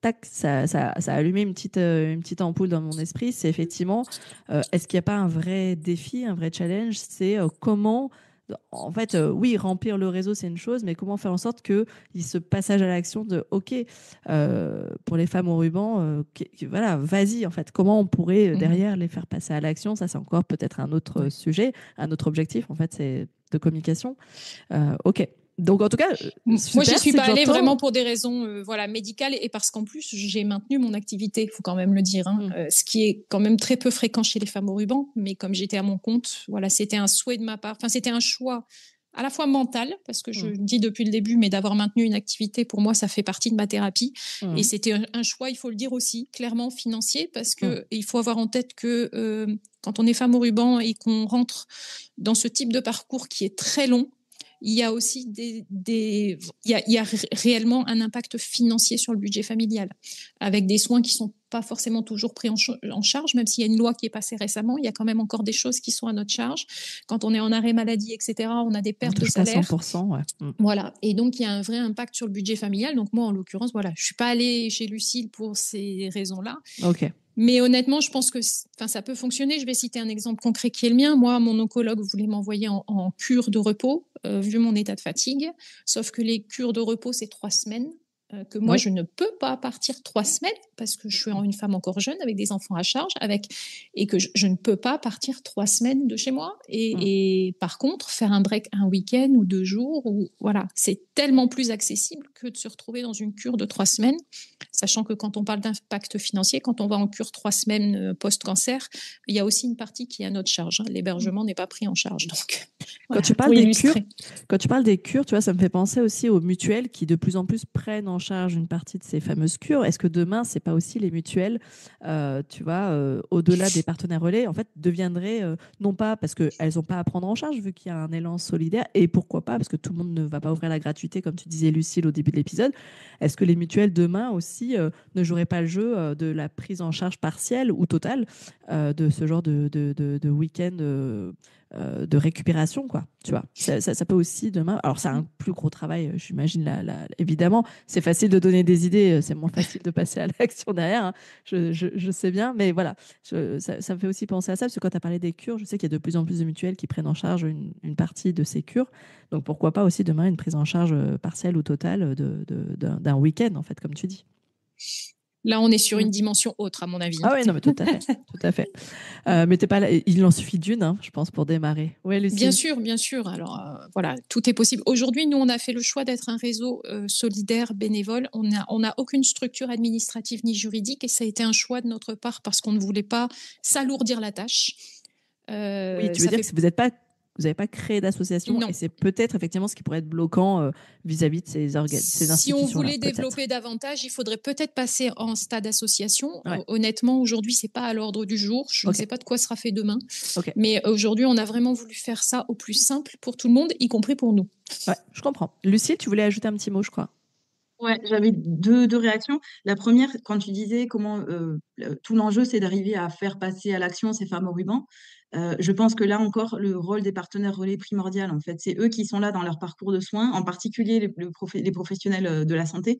tac, ça a allumé une petite ampoule dans mon esprit. C'est effectivement, est-ce qu'il n'y a pas un vrai défi, un vrai challenge? C'est comment, en fait, oui, remplir le réseau, c'est une chose, mais comment faire en sorte qu'il y ait ce passage à l'action de, OK, pour les femmes au ruban, voilà, vas-y, en fait, comment on pourrait derrière les faire passer à l'action? Ça, c'est encore peut-être un autre sujet, un autre objectif, en fait, c'est de communication. OK. Donc, en tout cas, super, moi, j'y suis pas allée vraiment pour des raisons médicales et parce qu'en plus, j'ai maintenu mon activité, il faut quand même le dire, ce qui est quand même très peu fréquent chez les femmes au ruban. Mais comme j'étais à mon compte, voilà, c'était un souhait de ma part. Enfin, c'était un choix à la fois mental, parce que je dis depuis le début, mais d'avoir maintenu une activité, pour moi, ça fait partie de ma thérapie. Et c'était un choix, il faut le dire aussi, clairement financier, parce qu'il faut avoir en tête que quand on est femme au ruban et qu'on rentre dans ce type de parcours qui est très long, il y a aussi il y a réellement un impact financier sur le budget familial, avec des soins qui ne sont pas forcément toujours pris en charge, même s'il y a une loi qui est passée récemment, il y a quand même encore des choses qui sont à notre charge. Quand on est en arrêt maladie, etc., on a des pertes de salaire. 100%, ouais. Voilà. Et donc, il y a un vrai impact sur le budget familial. Donc, moi, en l'occurrence, voilà, je ne suis pas allée chez Lucile pour ces raisons-là. OK. Mais honnêtement, je pense que ça peut fonctionner. Je vais citer un exemple concret qui est le mien. Moi, mon oncologue voulait m'envoyer en cure de repos, vu mon état de fatigue. Sauf que les cures de repos, c'est 3 semaines. Que moi, je ne peux pas partir 3 semaines parce que je suis une femme encore jeune avec des enfants à charge et que je ne peux pas partir 3 semaines de chez moi. Et par contre, faire un break un week-end ou 2 jours, voilà, c'est tellement plus accessible que de se retrouver dans une cure de 3 semaines. Sachant que quand on parle d'impact financier, quand on va en cure 3 semaines post-cancer, il y a aussi une partie qui est à notre charge. L'hébergement n'est pas pris en charge. Donc, quand tu parles des cures, tu vois, ça me fait penser aussi aux mutuelles qui de plus en plus prennent en charge une partie de ces fameuses cures. Est-ce que demain, c'est pas aussi les mutuelles, tu vois, au-delà des partenaires relais, en fait, deviendraient non pas parce qu'elles n'ont pas à prendre en charge vu qu'il y a un élan solidaire, et pourquoi pas parce que tout le monde ne va pas ouvrir la gratuité, comme tu disais, Lucile, au début de l'épisode. Est-ce que les mutuelles demain aussi ne joueraient pas le jeu de la prise en charge partielle ou totale de ce genre de week-end de récupération, quoi, tu vois. Ça peut aussi demain. Alors, c'est un plus gros travail, j'imagine, évidemment. C'est facile de donner des idées, c'est moins facile de passer à l'action derrière, hein. Je sais bien, mais voilà, ça me fait aussi penser à ça, parce que quand tu as parlé des cures, je sais qu'il y a de plus en plus de mutuelles qui prennent en charge une partie de ces cures. Donc, pourquoi pas aussi demain une prise en charge partielle ou totale d'un week-end, en fait, comme tu dis. Là, on est sur une dimension autre, à mon avis. Ah oui, non, mais tout à fait. Tout à fait. Mais t'es pas là. Il en suffit d'une, hein, je pense, pour démarrer. Ouais, Lucile. Bien sûr, bien sûr. Alors, voilà, tout est possible. Aujourd'hui, nous, on a fait le choix d'être un réseau solidaire, bénévole. On n'a aucune structure administrative ni juridique et ça a été un choix de notre part parce qu'on ne voulait pas s'alourdir la tâche. Oui, tu veux dire que vous n'avez pas créé d'association et c'est peut-être effectivement ce qui pourrait être bloquant vis-à-vis de ces institutions-là. Si on voulait développer davantage, il faudrait peut-être passer en stade association. Honnêtement, aujourd'hui, ce n'est pas à l'ordre du jour. Je ne sais pas de quoi sera fait demain. Mais aujourd'hui, on a vraiment voulu faire ça au plus simple pour tout le monde, y compris pour nous. Ouais, je comprends. Lucile, tu voulais ajouter un petit mot, je crois. Ouais, j'avais deux réactions. La première, quand tu disais comment tout l'enjeu, c'est d'arriver à faire passer à l'action ces femmes au ruban. Je pense que là encore, le rôle des partenaires relais est primordial. En fait, c'est eux qui sont là dans leur parcours de soins, en particulier les professionnels de la santé.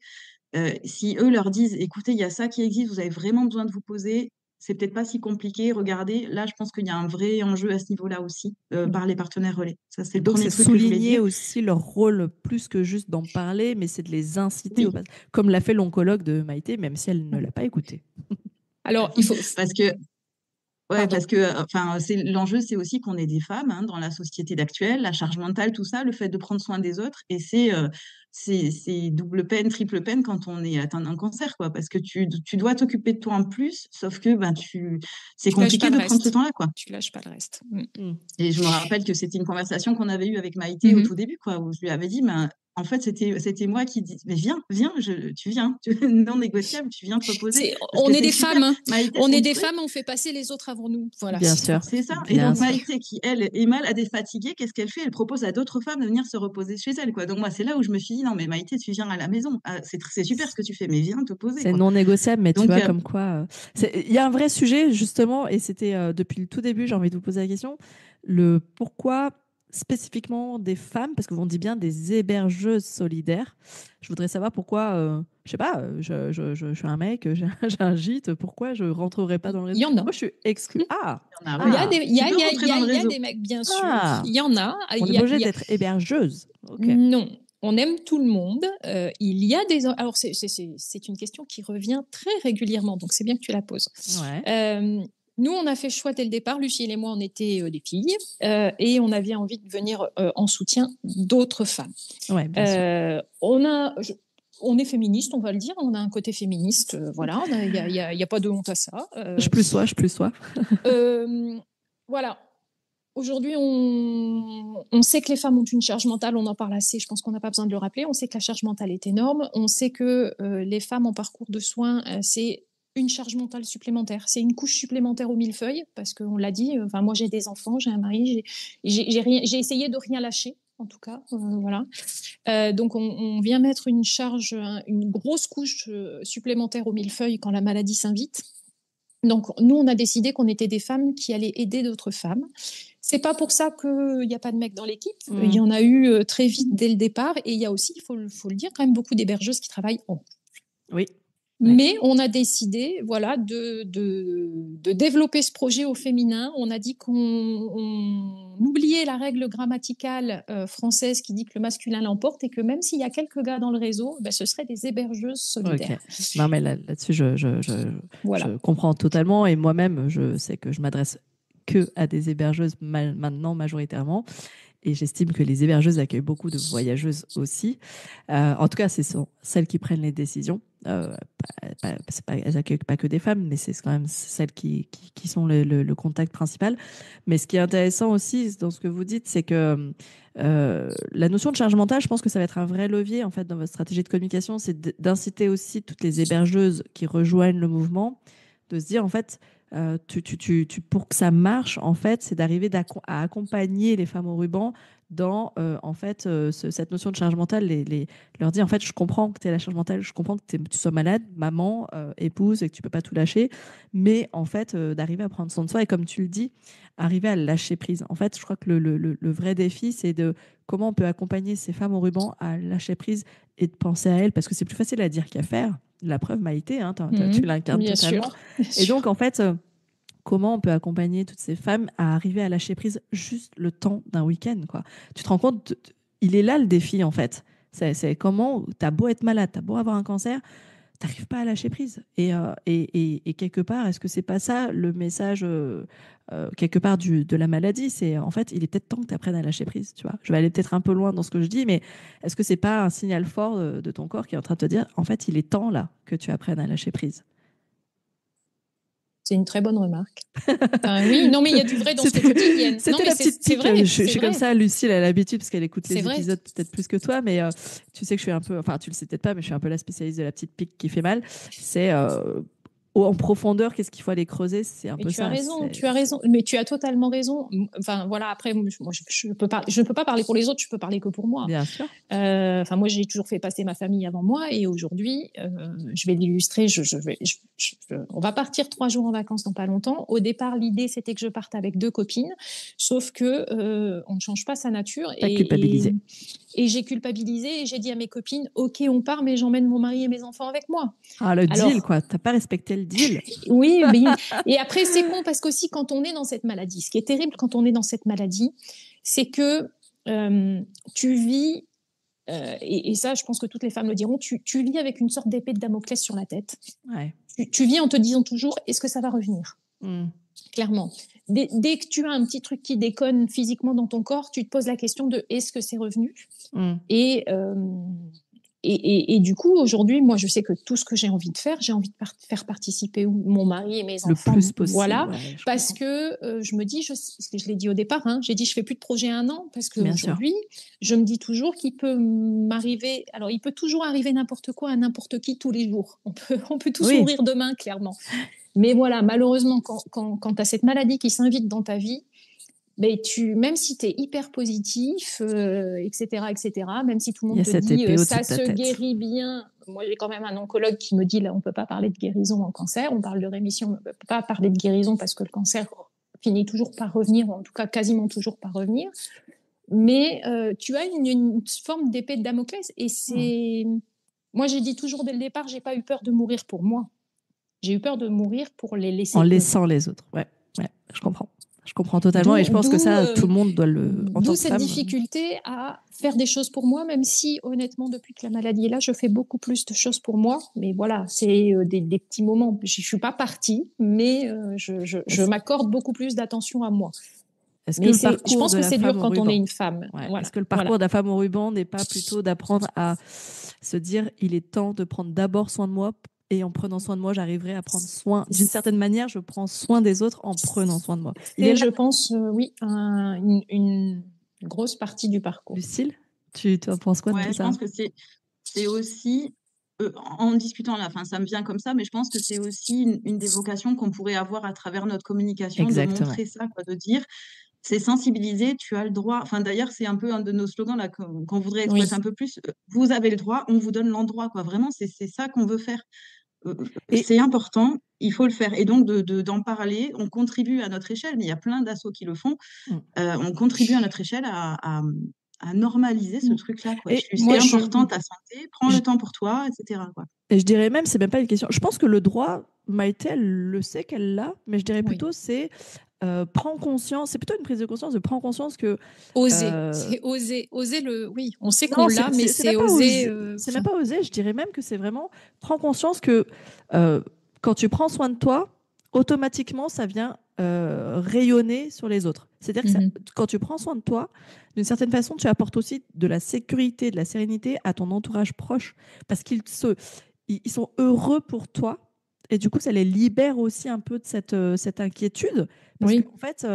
Si eux leur disent, écoutez, il y a ça qui existe, vous avez vraiment besoin de vous poser, c'est peut-être pas si compliqué. Regardez, là, je pense qu'il y a un vrai enjeu à ce niveau-là aussi par les partenaires relais. Ça, c'est le premier truc que je voulais dire. Souligner aussi leur rôle plus que juste d'en parler, mais c'est de les inciter, comme l'a fait l'oncologue de Maïté, même si elle ne l'a pas écouté. Alors, il faut... Parce que parce que enfin, l'enjeu, c'est aussi qu'on est des femmes dans la société actuelle, la charge mentale, tout ça, le fait de prendre soin des autres. Et c'est double peine, triple peine quand on est atteint d'un cancer, quoi, parce que tu dois t'occuper de toi en plus, sauf que c'est Tu lâches pas compliqué le de prendre ce reste. temps-là, quoi. Tu lâches pas le reste. Et je me rappelle que c'était une conversation qu'on avait eue avec Maïté au Mhm. tout début, quoi, où je lui avais dit, ben, en fait, c'était moi qui dis, mais viens, tu viens, non négociable, tu viens te reposer, parce On que est c'est des super. femmes, hein. Maïté, On est son des truc, femmes, on fait passer les autres avant nous. Voilà, Bien c'est sûr. tout. c'est ça. Et Bien donc, sûr. Maïté, qui, elle, est malade et fatiguée, qu'est-ce qu'elle fait? Elle propose à d'autres femmes de venir se reposer chez elle, quoi. Donc, moi, c'est là où je me suis dit, non, mais Maïté, tu viens à la maison. Ah, c'est super ce que tu fais, mais viens te poser, C'est quoi. non négociable, mais tu Donc, vois, comme quoi. Il y a un vrai sujet, justement, et c'était depuis le tout début, j'ai envie de vous poser la question, le pourquoi spécifiquement des femmes, parce que vous dit bien des hébergeuses solidaires. Je voudrais savoir pourquoi, je sais pas, je suis un mec, j'ai un gîte, pourquoi je rentrerai pas dans le Il réseau? y en a. Moi, je suis exclue. Ah, il y en a, Il y oui. a des, Tu peux rentrer dans le il y a réseau. des mecs, bien sûr. ah, Il y en a. on est obligé d'être hébergeuse. Ok. Non, on aime tout le monde. Il y a des. Alors, c'est une question qui revient très régulièrement, donc c'est bien que tu la poses. Ouais. Nous, on a fait le choix dès le départ. Lucille et moi, on était des filles et on avait envie de venir en soutien d'autres femmes. Ouais, bien sûr. On est féministe, on va le dire. On a un côté féministe. Voilà, il n'y a pas de honte à ça. Je plus sois. Voilà. Aujourd'hui, on sait que les femmes ont une charge mentale, on en parle assez, je pense qu'on n'a pas besoin de le rappeler. On sait que la charge mentale est énorme. On sait que les femmes en parcours de soins, c'est une charge mentale supplémentaire. C'est une couche supplémentaire au millefeuille, parce qu'on l'a dit, moi j'ai des enfants, j'ai un mari, j'ai essayé de rien lâcher, en tout cas. Voilà. Donc on vient mettre une charge, une grosse couche supplémentaire au millefeuille quand la maladie s'invite. Donc, nous, on a décidé qu'on était des femmes qui allaient aider d'autres femmes. C'est pas pour ça qu'il n'y a pas de mecs dans l'équipe. Il y en a eu très vite dès le départ. Et il y a aussi, il faut le dire, quand même beaucoup d'hébergeuses qui travaillent en couple. Oui. Mais on a décidé, voilà, de développer ce projet au féminin. On a dit qu'on oubliait la règle grammaticale française qui dit que le masculin l'emporte et que même s'il y a quelques gars dans le réseau, ce seraient des hébergeuses solidaires. Okay. Non, mais là-dessus, Voilà. je comprends totalement. Et moi-même, je sais que je m'adresse que à des hébergeuses maintenant majoritairement. Et j'estime que les hébergeuses accueillent beaucoup de voyageuses aussi. En tout cas, ce sont celles qui prennent les décisions. Elles n'accueillent pas que des femmes, mais c'est quand même celles qui sont le contact principal. Mais ce qui est intéressant aussi dans ce que vous dites, c'est que la notion de charge mentale, je pense que ça va être un vrai levier en fait, dans votre stratégie de communication. C'est d'inciter aussi toutes les hébergeuses qui rejoignent le mouvement de se dire en fait, pour que ça marche, en fait, c'est d'arriver à accompagner les femmes au ruban dans en fait cette notion de charge mentale, leur dire en fait je comprends que tu es la charge mentale, je comprends que tu sois malade, maman, épouse et que tu peux pas tout lâcher, mais en fait d'arriver à prendre soin de soi et comme tu le dis, arriver à lâcher prise. En fait, je crois que le vrai défi c'est de comment on peut accompagner ces femmes au ruban à lâcher prise et de penser à elles parce que c'est plus facile à dire qu'à faire. La preuve, Maïté, hein, tu l'incarnes totalement. Et donc, en fait, comment on peut accompagner toutes ces femmes à arriver à lâcher prise juste le temps d'un week-end, quoi. Tu te rends compte, il est là le défi, en fait. C'est comment, t'as beau être malade, t'as beau avoir un cancer, t'arrives pas à lâcher prise. Et quelque part, est-ce que c'est pas ça le message quelque part de la maladie? C'est en fait, il est peut-être temps que tu apprennes à lâcher prise. Tu vois, je vais aller peut-être un peu loin dans ce que je dis, mais est-ce que c'est pas un signal fort de ton corps qui est en train de te dire, en fait, il est temps là que tu apprennes à lâcher prise? C'est une très bonne remarque. Oui, non, mais il y a du vrai dans ce que tu dis. C'était la petite pique. Je suis comme ça, Lucille, elle a l'habitude parce qu'elle écoute les épisodes peut-être plus que toi, mais tu sais que je suis un peu, enfin, tu le sais peut-être pas, mais je suis un peu la spécialiste de la petite pique qui fait mal. C'est en profondeur, qu'est-ce qu'il faut aller creuser? C'est un peu ça. Tu as raison, mais tu as totalement raison. Enfin, voilà, après, moi, je peux pas parler pour les autres, je peux parler que pour moi. Bien sûr. Moi, j'ai toujours fait passer ma famille avant moi et aujourd'hui, je vais l'illustrer. On va partir 3 jours en vacances dans pas longtemps. Au départ, l'idée, c'était que je parte avec 2 copines, sauf que on ne change pas sa nature. Et j'ai culpabilisé et j'ai dit à mes copines, OK, on part, mais j'emmène mon mari et mes enfants avec moi. Deal, quoi. T'as pas respecté le deal. Oui, mais et après, c'est con parce qu'aussi, quand on est dans cette maladie, ce qui est terrible quand on est dans cette maladie, c'est que tu vis, et ça, je pense que toutes les femmes le diront, tu vis avec une sorte d'épée de Damoclès sur la tête. Ouais. Tu vis en te disant toujours, est-ce que ça va revenir ? Clairement. Dès que tu as un petit truc qui déconne physiquement dans ton corps, tu te poses la question de est-ce que c'est revenu ? Et Et du coup, aujourd'hui, moi, je sais que tout ce que j'ai envie de faire, j'ai envie de faire participer mon mari et mes Le enfants. plus possible. Voilà, Ouais, parce que je me dis, je l'ai dit au départ, hein, j'ai dit, je fais plus de projet 1 an parce qu'aujourd'hui, je me dis toujours qu'il peut m'arriver. Alors, il peut toujours arriver n'importe quoi à n'importe qui tous les jours. On peut tous mourir demain, clairement. Mais voilà, malheureusement, quand tu as cette maladie qui s'invite dans ta vie, mais même si tu es hyper positif, etc., même si tout le monde te dit ça se guérit bien, moi j'ai quand même un oncologue qui me dit là on ne peut pas parler de guérison en cancer, on parle de rémission, on ne peut pas parler de guérison parce que le cancer finit toujours par revenir, ou en tout cas quasiment toujours par revenir. Mais tu as une forme d'épée de Damoclès et c'est... Moi j'ai dit toujours dès le départ, j'ai pas eu peur de mourir pour moi. J'ai eu peur de mourir pour les laisser. En laissant les autres, ouais, je comprends. Je comprends totalement et je pense que ça, tout le monde doit le... D'où cette difficulté à faire des choses pour moi, même si, honnêtement, depuis que la maladie est là, je fais beaucoup plus de choses pour moi. Mais voilà, c'est des petits moments. Je ne suis pas partie, mais je m'accorde beaucoup plus d'attention à moi. Mais je pense que c'est dur quand on est une femme. Ouais. Voilà. Est-ce que le parcours de la femme au ruban n'est pas plutôt d'apprendre à se dire il est temps de prendre d'abord soin de moi et en prenant soin de moi, j'arriverai à prendre soin. D'une certaine manière, je prends soin des autres en prenant soin de moi. Je pense, oui, une grosse partie du parcours. Lucille, tu en penses quoi de tout ça? Je pense que c'est aussi, en discutant là, ça me vient comme ça, mais je pense que c'est aussi une des vocations qu'on pourrait avoir à travers notre communication. Exactement. De montrer ça, de dire, c'est sensibiliser, tu as le droit. D'ailleurs, c'est un peu un de nos slogans là, qu'on voudrait exploiter un peu plus. Vous avez le droit, on vous donne l'endroit. Vraiment, c'est ça qu'on veut faire. C'est important, il faut le faire. Et donc, d'en parler, on contribue à notre échelle, mais il y a plein d'assos qui le font. On contribue à notre échelle à normaliser ce truc-là. C'est important, ta santé, prends le temps pour toi, etc. Et je dirais même, c'est même pas une question. Je pense que le droit, Maïté, elle le sait qu'elle l'a, mais je dirais plutôt, c'est prends conscience, c'est plutôt une prise de conscience de prends conscience que... Oser, c'est oser le... Oui, on sait qu'on l'a, mais c'est oser... C'est même pas oser, je dirais même que c'est vraiment prends conscience que quand tu prends soin de toi, automatiquement, ça vient rayonner sur les autres. C'est-à-dire que quand tu prends soin de toi, d'une certaine façon, tu apportes aussi de la sécurité, de la sérénité à ton entourage proche, parce qu'ils sont heureux pour toi. Et du coup, ça les libère aussi un peu de cette inquiétude. Parce qu'en fait,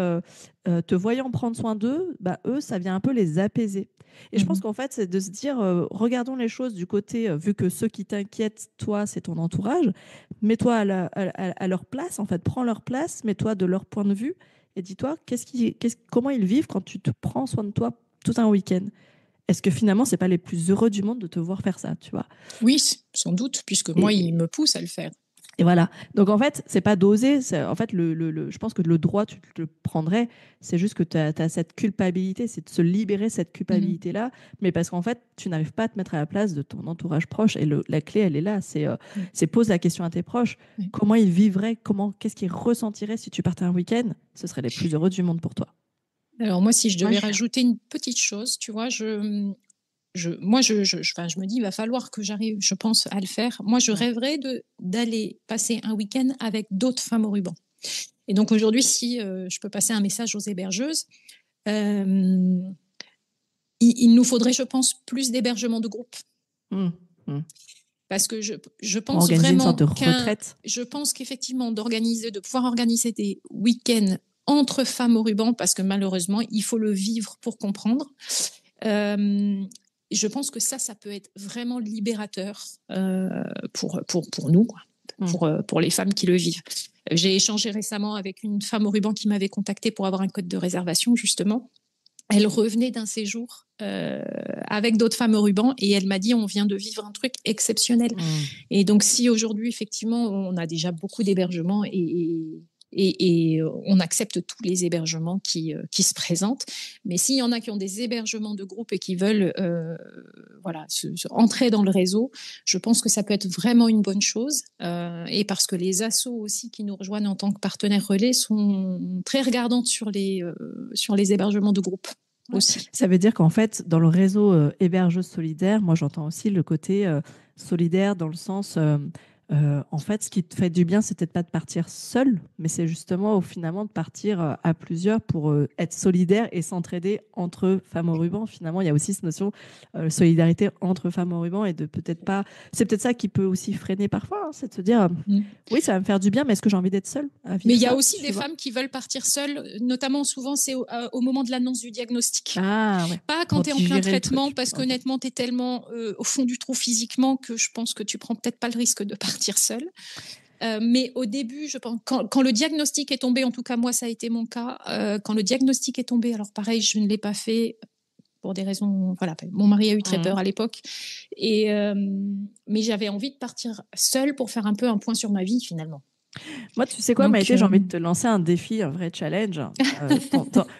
te voyant prendre soin d'eux, eux, ça vient un peu les apaiser. Et je pense qu'en fait, c'est de se dire, regardons les choses du côté, vu que ceux qui t'inquiètent, toi, c'est ton entourage, mets-toi à leur place, en fait, prends leur place, mets-toi de leur point de vue et dis-toi comment ils vivent quand tu te prends soin de toi tout un week-end. Est-ce que finalement, c'est pas les plus heureux du monde de te voir faire ça, tu vois? Oui, sans doute, puisque moi, il me pousse à le faire. Et voilà. Donc, en fait, c'est pas d'oser. En fait, je pense que le droit, tu te le prendrais. C'est juste que tu as cette culpabilité. C'est de se libérer cette culpabilité-là. Mais parce qu'en fait, tu n'arrives pas à te mettre à la place de ton entourage proche. Et la clé, elle est là. C'est pose la question à tes proches. Comment ils vivraient? Qu'est-ce qu'ils ressentiraient si tu partais un week-end? Ce serait les plus heureux du monde pour toi. Alors, moi, si je devais rajouter une petite chose, tu vois, je me dis, il va falloir que j'arrive, je pense, à le faire. Moi, je rêverais d'aller passer un week-end avec d'autres femmes au ruban. Et donc, aujourd'hui, si je peux passer un message aux hébergeuses, il nous faudrait, je pense, plus d'hébergements de groupe. Parce que je pense vraiment une sorte de retraite. Je pense qu'effectivement, de pouvoir organiser des week-ends entre femmes au ruban, parce que malheureusement, il faut le vivre pour comprendre. Je pense que ça peut être vraiment libérateur pour nous, quoi, pour les femmes qui le vivent. J'ai échangé récemment avec une femme au ruban qui m'avait contactée pour avoir un code de réservation, justement. Elle revenait d'un séjour avec d'autres femmes au ruban et elle m'a dit on vient de vivre un truc exceptionnel. Et donc, si aujourd'hui, effectivement, on a déjà beaucoup d'hébergements et on accepte tous les hébergements qui se présentent. Mais s'il y en a qui ont des hébergements de groupe et qui veulent entrer dans le réseau, je pense que ça peut être vraiment une bonne chose. Et parce que les assos aussi qui nous rejoignent en tant que partenaires relais sont très regardantes sur les hébergements de groupe. Aussi. Ça veut dire qu'en fait, dans le réseau hébergeuse solidaire, moi j'entends aussi le côté solidaire dans le sens En fait, ce qui te fait du bien, c'est peut-être pas de partir seul, mais c'est justement finalement de partir à plusieurs pour être solidaire et s'entraider entre femmes au ruban. Finalement, il y a aussi cette notion de solidarité entre femmes au ruban et de peut-être pas. C'est peut-être ça qui peut aussi freiner parfois, hein, c'est de se dire oui, ça va me faire du bien, mais est-ce que j'ai envie d'être seule à vivre Mais il y a ça, aussi des femmes qui veulent partir seules, notamment souvent c'est au moment de l'annonce du diagnostic. Ah ouais. Pas quand tu es en plein traitement, parce qu'honnêtement, tu es tellement au fond du trou physiquement que je pense que tu prends peut-être pas le risque de partir seule. Mais au début, je pense, quand le diagnostic est tombé, en tout cas moi ça a été mon cas, quand le diagnostic est tombé, alors pareil, je ne l'ai pas fait pour des raisons, voilà, mon mari a eu très peur à l'époque, mais j'avais envie de partir seule pour faire un peu un point sur ma vie finalement. Moi, tu sais quoi, Maïté, j'ai envie de te lancer un défi, un vrai challenge.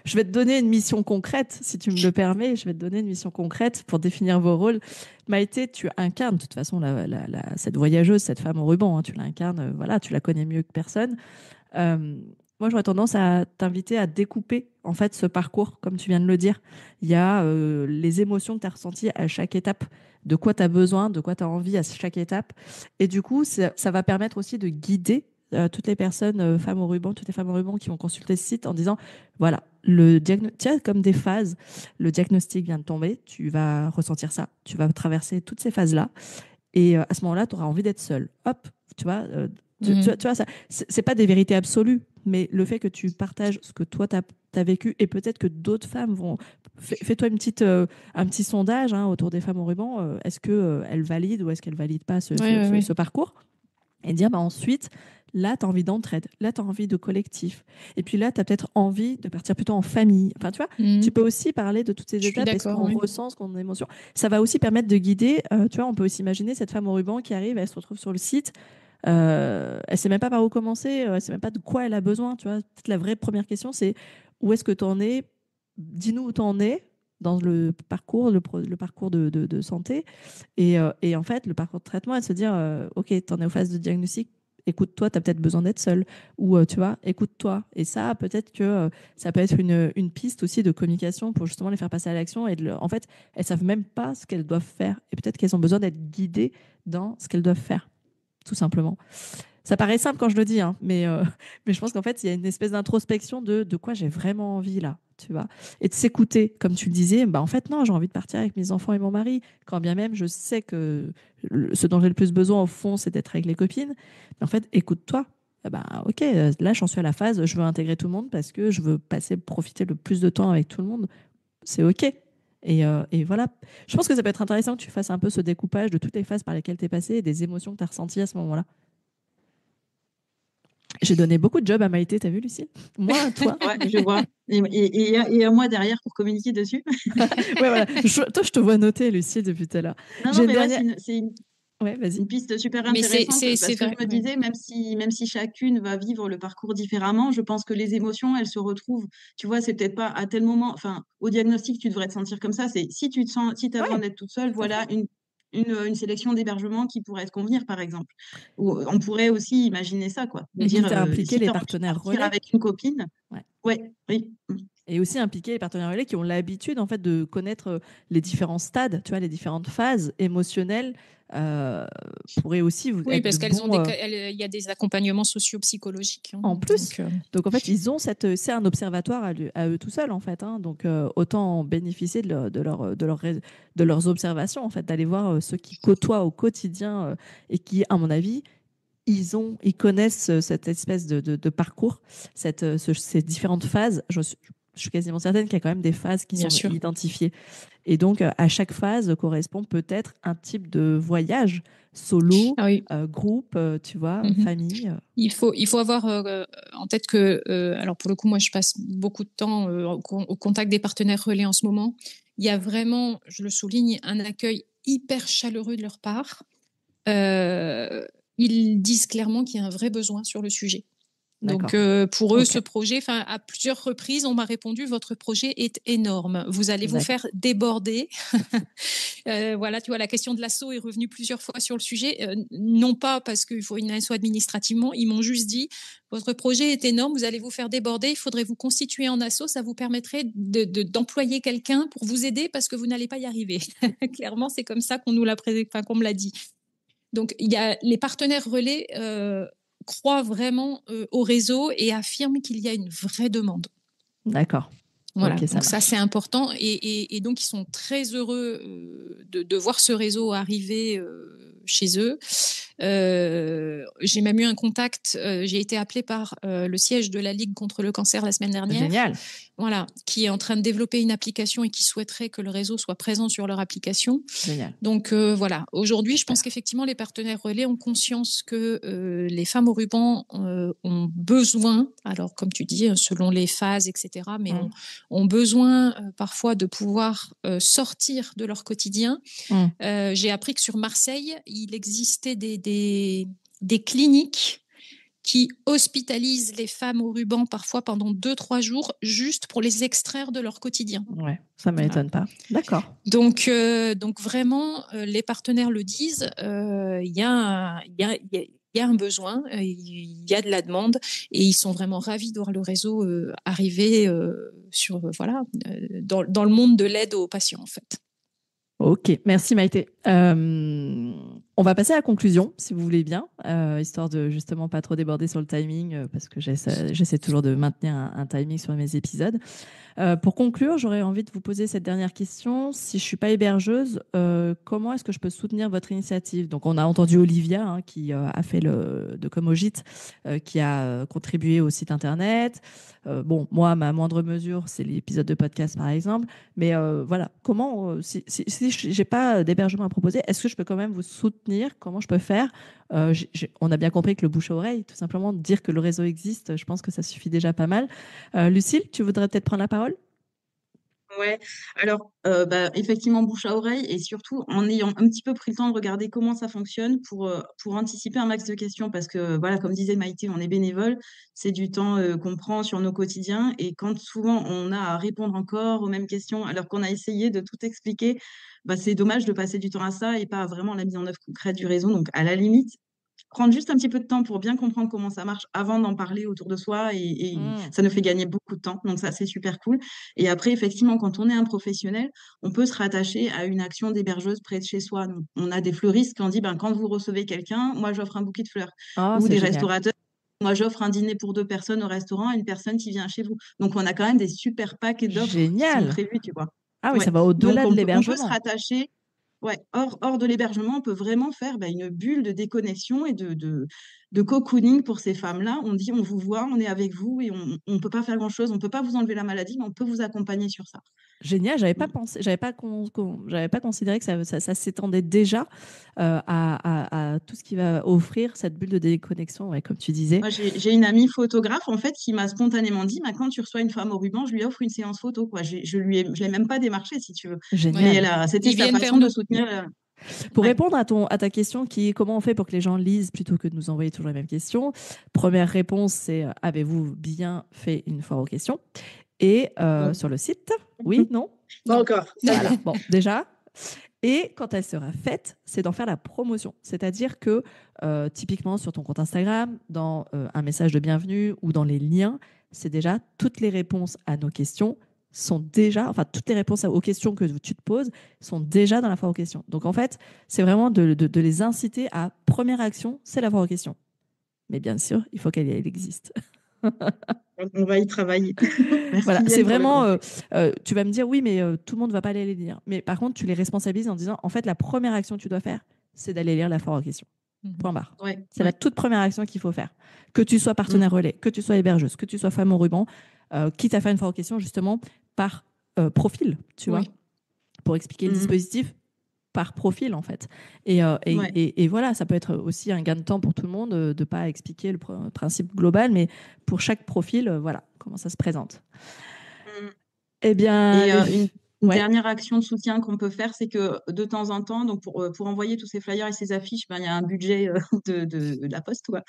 Je vais te donner une mission concrète, si tu me le permets. Je vais te donner une mission concrète pour définir vos rôles. Maïté, tu incarnes de toute façon cette voyageuse, cette femme au ruban. Hein, tu l'incarnes, voilà, tu la connais mieux que personne. Moi, j'aurais tendance à t'inviter à découper en fait ce parcours, comme tu viens de le dire. Il y a les émotions que tu as ressenties à chaque étape, de quoi tu as besoin, de quoi tu as envie à chaque étape. Et du coup, ça va permettre aussi de guider toutes les personnes, femmes au ruban, toutes les femmes au ruban qui vont consulter ce site en disant, voilà, tiens, comme des phases, le diagnostic vient de tomber, tu vas ressentir ça, tu vas traverser toutes ces phases-là. Et à ce moment-là, tu auras envie d'être seule. Hop, tu vois, tu vois ça, c'est pas des vérités absolues, mais le fait que tu partages ce que toi, tu as vécu, et peut-être que d'autres femmes vont... Fais-toi un petit sondage hein, autour des femmes au ruban. Est-ce qu'elles valident ou est-ce qu'elles valident pas ce parcours? Et dire, bah, ensuite, là, tu as envie d'entraide, là, tu as envie de collectif. Et puis là, tu as peut-être envie de partir plutôt en famille. Enfin, tu vois, tu peux aussi parler de toutes ces étapes et ce qu'on ressent, ce qu'on a émotion. Ça va aussi permettre de guider. Tu vois, on peut aussi imaginer cette femme au ruban qui arrive, elle se retrouve sur le site. Elle sait même pas par où commencer, elle sait même pas de quoi elle a besoin. Tu vois, peut-être la vraie première question, c'est où est-ce que tu en es? Dis-nous où tu en es dans le parcours, le parcours de santé. Et en fait, le parcours de traitement, elle se dire, OK, tu en es aux phases de diagnostic, écoute-toi, tu as peut-être besoin d'être seule. Ou, tu vois, écoute-toi. Et ça, peut-être que ça peut être une piste aussi de communication pour justement les faire passer à l'action. En fait, elles savent même pas ce qu'elles doivent faire. Et peut-être qu'elles ont besoin d'être guidées dans ce qu'elles doivent faire, tout simplement. Ça paraît simple quand je le dis, hein, mais je pense qu'en fait, il y a une espèce d'introspection de quoi j'ai vraiment envie là, tu vois. Et de s'écouter, comme tu le disais, bah, en fait, non, j'ai envie de partir avec mes enfants et mon mari, quand bien même je sais que ce dont j'ai le plus besoin, au fond, c'est d'être avec les copines. Mais en fait, écoute-toi. Bah, ok, là, j'en suis à la phase, je veux intégrer tout le monde parce que je veux profiter le plus de temps avec tout le monde. C'est ok. Et voilà. Je pense que ça peut être intéressant que tu fasses un peu ce découpage de toutes les phases par lesquelles tu es passé et des émotions que tu as ressenties à ce moment-là. J'ai donné beaucoup de jobs à Maïté, t'as vu, Lucie? Moi, toi. Ouais, je vois. Et à moi derrière pour communiquer dessus. Ouais, voilà. Toi, je te vois noter, Lucie, depuis tout à l'heure. Non, mais dernière... ouais, c'est ouais, une piste super intéressante parce que je me disais, même si chacune va vivre le parcours différemment, je pense que les émotions, elles se retrouvent. Tu vois, c'est peut-être pas à tel moment, enfin, au diagnostic, tu devrais te sentir comme ça. C'est si tu te sens, si tu as besoin d'être toute seule, voilà une sélection d'hébergement qui pourrait te convenir, par exemple. Ou on pourrait aussi imaginer ça, quoi. Et dire, impliquer les partenaires relais. Avec une copine. Ouais, oui. Et aussi impliquer les partenaires relais qui ont l'habitude en fait de connaître les différents stades, tu vois, les différentes phases émotionnelles pourraient aussi vous oui, parce qu'il y a des accompagnements socio-psychologiques. Hein, en plus. Donc en fait, ils ont c'est un observatoire à eux tout seuls en fait. Hein, donc autant bénéficier de leurs observations en fait, d'aller voir ceux qui côtoient au quotidien et qui, à mon avis, ils connaissent cette espèce de parcours, ces différentes phases. Je suis quasiment certaine qu'il y a quand même des phases qui sont identifiées. Et donc, à chaque phase correspond peut-être un type de voyage, solo, groupe, tu vois, famille. Il faut avoir en tête que, alors pour le coup, moi, je passe beaucoup de temps au contact des partenaires relais en ce moment. Il y a vraiment, je le souligne, un accueil hyper chaleureux de leur part. Ils disent clairement qu'il y a un vrai besoin sur le sujet. Donc, pour eux, ce projet, à plusieurs reprises, on m'a répondu, votre projet est énorme. Vous allez vous faire déborder. Voilà, tu vois, la question de l'asso est revenue plusieurs fois sur le sujet. Non pas parce qu'il faut une asso administrativement, ils m'ont juste dit, votre projet est énorme, vous allez vous faire déborder, il faudrait vous constituer en asso, ça vous permettrait d'employer quelqu'un pour vous aider parce que vous n'allez pas y arriver. Clairement, c'est comme ça qu'on me l'a dit. Donc, il y a les partenaires relais croient vraiment au réseau et affirment qu'il y a une vraie demande. D'accord. Voilà, Ok, donc ça c'est important et donc ils sont très heureux de voir ce réseau arriver chez eux. J'ai même eu un contact, j'ai été appelée par le siège de la Ligue contre le cancer la semaine dernière. Génial. Voilà, qui est en train de développer une application et qui souhaiterait que le réseau soit présent sur leur application. Génial. Donc voilà, aujourd'hui, je pense qu'effectivement, les partenaires relais ont conscience que les femmes au ruban ont besoin, alors comme tu dis, selon les phases, etc., mais ont besoin parfois de pouvoir sortir de leur quotidien. J'ai appris que sur Marseille, il existait des cliniques qui hospitalisent les femmes au ruban parfois pendant 2-3 jours juste pour les extraire de leur quotidien. Ouais, ça ne m'étonne pas. D'accord. Donc vraiment, les partenaires le disent, il y a un besoin, il y a de la demande et ils sont vraiment ravis de voir le réseau arriver dans le monde de l'aide aux patients en fait. Ok, merci Maïté. On va passer à la conclusion, si vous voulez bien, histoire de justement pas trop déborder sur le timing, parce que j'essaie toujours de maintenir un timing sur mes épisodes. Pour conclure, j'aurais envie de vous poser cette dernière question. Si je ne suis pas hébergeuse, comment est-ce que je peux soutenir votre initiative ? Donc, on a entendu Olivia qui a fait de Comogite, qui a contribué au site internet. Bon, moi, ma moindre mesure, c'est l'épisode de podcast, par exemple. Mais voilà, comment, si je n'ai pas d'hébergement à proposer, est-ce que je peux quand même vous soutenir ? Comment je peux faire ? On a bien compris que le bouche à oreille, tout simplement, dire que le réseau existe, je pense que ça suffit déjà pas mal. Lucille, tu voudrais peut-être prendre la parole ? Ouais, alors effectivement, bouche à oreille et surtout en ayant un petit peu pris le temps de regarder comment ça fonctionne pour anticiper un max de questions parce que voilà, comme disait Maïté, on est bénévole, c'est du temps qu'on prend sur nos quotidiens et quand souvent on a à répondre encore aux mêmes questions alors qu'on a essayé de tout expliquer, c'est dommage de passer du temps à ça et pas à vraiment la mise en œuvre concrète du réseau. Donc à la limite, prendre juste un petit peu de temps pour bien comprendre comment ça marche avant d'en parler autour de soi et ça nous fait gagner beaucoup de temps. Donc ça, c'est super cool. Et après, effectivement, quand on est un professionnel, on peut se rattacher à une action d'hébergeuse près de chez soi. Donc, on a des fleuristes qui ont dit, quand vous recevez quelqu'un, moi, j'offre un bouquet de fleurs. Ou c'est des génial. restaurateurs. Moi, j'offre un dîner pour 2 personnes au restaurant, une personne qui vient chez vous. Donc, on a quand même des super packs d'offres qui sont prévues, tu vois. Ah oui, ça va au-delà de l'hébergement. On peut se rattacher. Ouais, hors de l'hébergement, on peut vraiment faire une bulle de déconnexion et de cocooning pour ces femmes-là. On dit, on vous voit, on est avec vous et on ne peut pas faire grand-chose. On ne peut pas vous enlever la maladie, mais on peut vous accompagner sur ça. Génial, j'avais pas pensé, j'avais pas considéré que ça s'étendait déjà à tout ce qui va offrir cette bulle de déconnexion, comme tu disais. Moi, j'ai une amie photographe en fait qui m'a spontanément dit, quand tu reçois une femme au ruban, je lui offre une séance photo, quoi. Je l'ai même pas démarché si tu veux. Génial. Mais c'était sa façon de soutenir. Pour répondre à ta question qui est comment on fait pour que les gens lisent plutôt que de nous envoyer toujours la même question, première réponse c'est avez-vous bien fait une foire aux questions ? Et sur le site, oui, non ? Pas encore. Voilà. Bon, déjà. Et quand elle sera faite, c'est d'en faire la promotion. C'est-à-dire que typiquement sur ton compte Instagram, dans un message de bienvenue ou dans les liens, c'est déjà toutes les réponses à nos questions toutes les réponses aux questions que tu te poses sont déjà dans la foire aux questions. Donc en fait, c'est vraiment de les inciter à première action, c'est la foire aux questions. Mais bien sûr, il faut qu'elle existe. On va y travailler. Merci. Voilà, c'est vraiment. Tu vas me dire oui, mais tout le monde ne va pas aller les lire. Mais par contre, tu les responsabilises en disant en fait, la première action que tu dois faire, c'est d'aller lire la foire aux questions. Point barre. C'est la toute première action qu'il faut faire. Que tu sois partenaire relais, que tu sois hébergeuse, que tu sois femme au ruban, quitte à faire une foire aux questions justement par profil, tu vois, pour expliquer le dispositif par profil en fait. Et voilà, ça peut être aussi un gain de temps pour tout le monde de ne pas expliquer le principe global, mais pour chaque profil, voilà comment ça se présente. Eh bien, une dernière action de soutien qu'on peut faire, c'est que de temps en temps, donc pour envoyer tous ces flyers et ces affiches, il y a un budget de la poste, quoi.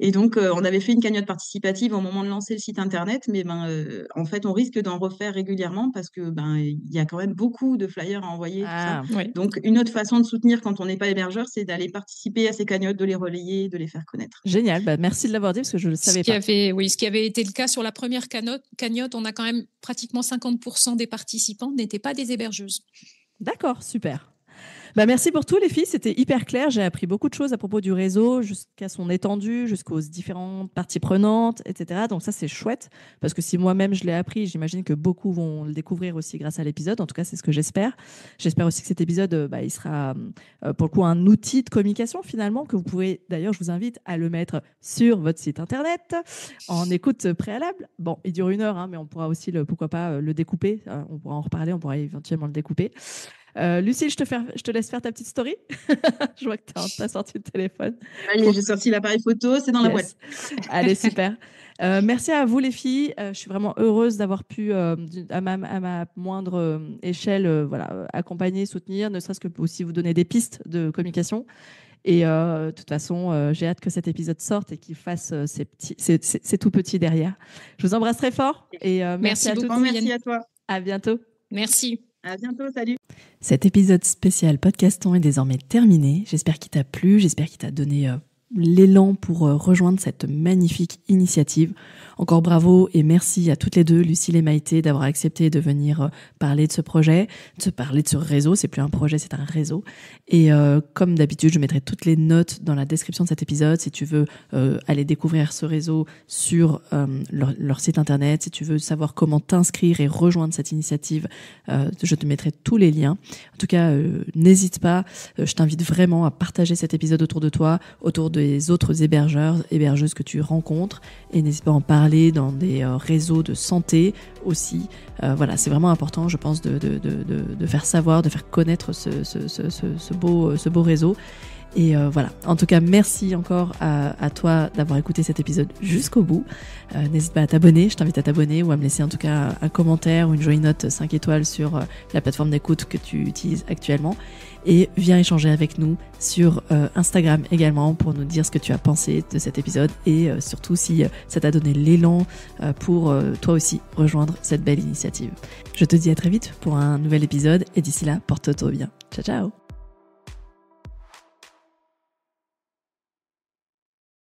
Et donc, on avait fait une cagnotte participative au moment de lancer le site internet, mais en fait, on risque d'en refaire régulièrement parce que il y a quand même beaucoup de flyers à envoyer. Donc, une autre façon de soutenir quand on n'est pas hébergeur, c'est d'aller participer à ces cagnottes, de les relayer, de les faire connaître. Génial, merci de l'avoir dit parce que je ne le savais pas. Ce qui avait été le cas sur la première cagnotte, on a quand même pratiquement 50% des participants n'étaient pas des hébergeuses. D'accord, super. Merci pour tout, les filles. C'était hyper clair. J'ai appris beaucoup de choses à propos du réseau, jusqu'à son étendue, jusqu'aux différentes parties prenantes, etc. Donc ça, c'est chouette, parce que si moi-même je l'ai appris, j'imagine que beaucoup vont le découvrir aussi grâce à l'épisode. En tout cas, c'est ce que j'espère. J'espère aussi que cet épisode, il sera pour le coup un outil de communication finalement, que vous pourrez, d'ailleurs, je vous invite à le mettre sur votre site internet en écoute préalable. Bon, il dure 1 heure, mais on pourra aussi, pourquoi pas, le découper. On pourra en reparler, on pourra éventuellement le découper. Lucille, je te laisse faire ta petite story. Je vois que tu as sorti le téléphone. Allez, j'ai sorti l'appareil photo, c'est dans la boîte. Allez, super. Merci à vous, les filles. Je suis vraiment heureuse d'avoir pu, à ma moindre échelle, accompagner, soutenir, ne serait-ce que aussi vous donner des pistes de communication. Et de toute façon, j'ai hâte que cet épisode sorte et qu'il fasse ces tout petits derrière. Je vous embrasse très fort. Et merci à toutes. Merci à toi. À bientôt. Merci. À bientôt, salut. Cet épisode spécial Podcaston est désormais terminé. J'espère qu'il t'a plu, j'espère qu'il t'a donné l'élan pour rejoindre cette magnifique initiative. Encore bravo et merci à toutes les deux, Lucille et Maïté, d'avoir accepté de venir parler de ce projet, de parler de ce réseau. C'est plus un projet, c'est un réseau. Et comme d'habitude, je mettrai toutes les notes dans la description de cet épisode. Si tu veux aller découvrir ce réseau sur leur site internet, si tu veux savoir comment t'inscrire et rejoindre cette initiative, je te mettrai tous les liens. En tout cas, n'hésite pas. Je t'invite vraiment à partager cet épisode autour de toi, autour des autres hébergeuses que tu rencontres, et n'hésite pas à en parler dans des réseaux de santé aussi. C'est vraiment important, je pense, de faire savoir, de faire connaître ce beau réseau. Et en tout cas, merci encore à toi d'avoir écouté cet épisode jusqu'au bout. N'hésite pas à t'abonner, je t'invite à t'abonner ou à me laisser en tout cas un commentaire ou une jolie note 5 étoiles sur la plateforme d'écoute que tu utilises actuellement. Et viens échanger avec nous sur Instagram également pour nous dire ce que tu as pensé de cet épisode et surtout si ça t'a donné l'élan pour toi aussi rejoindre cette belle initiative. Je te dis à très vite pour un nouvel épisode et d'ici là, porte-toi bien. Ciao, ciao!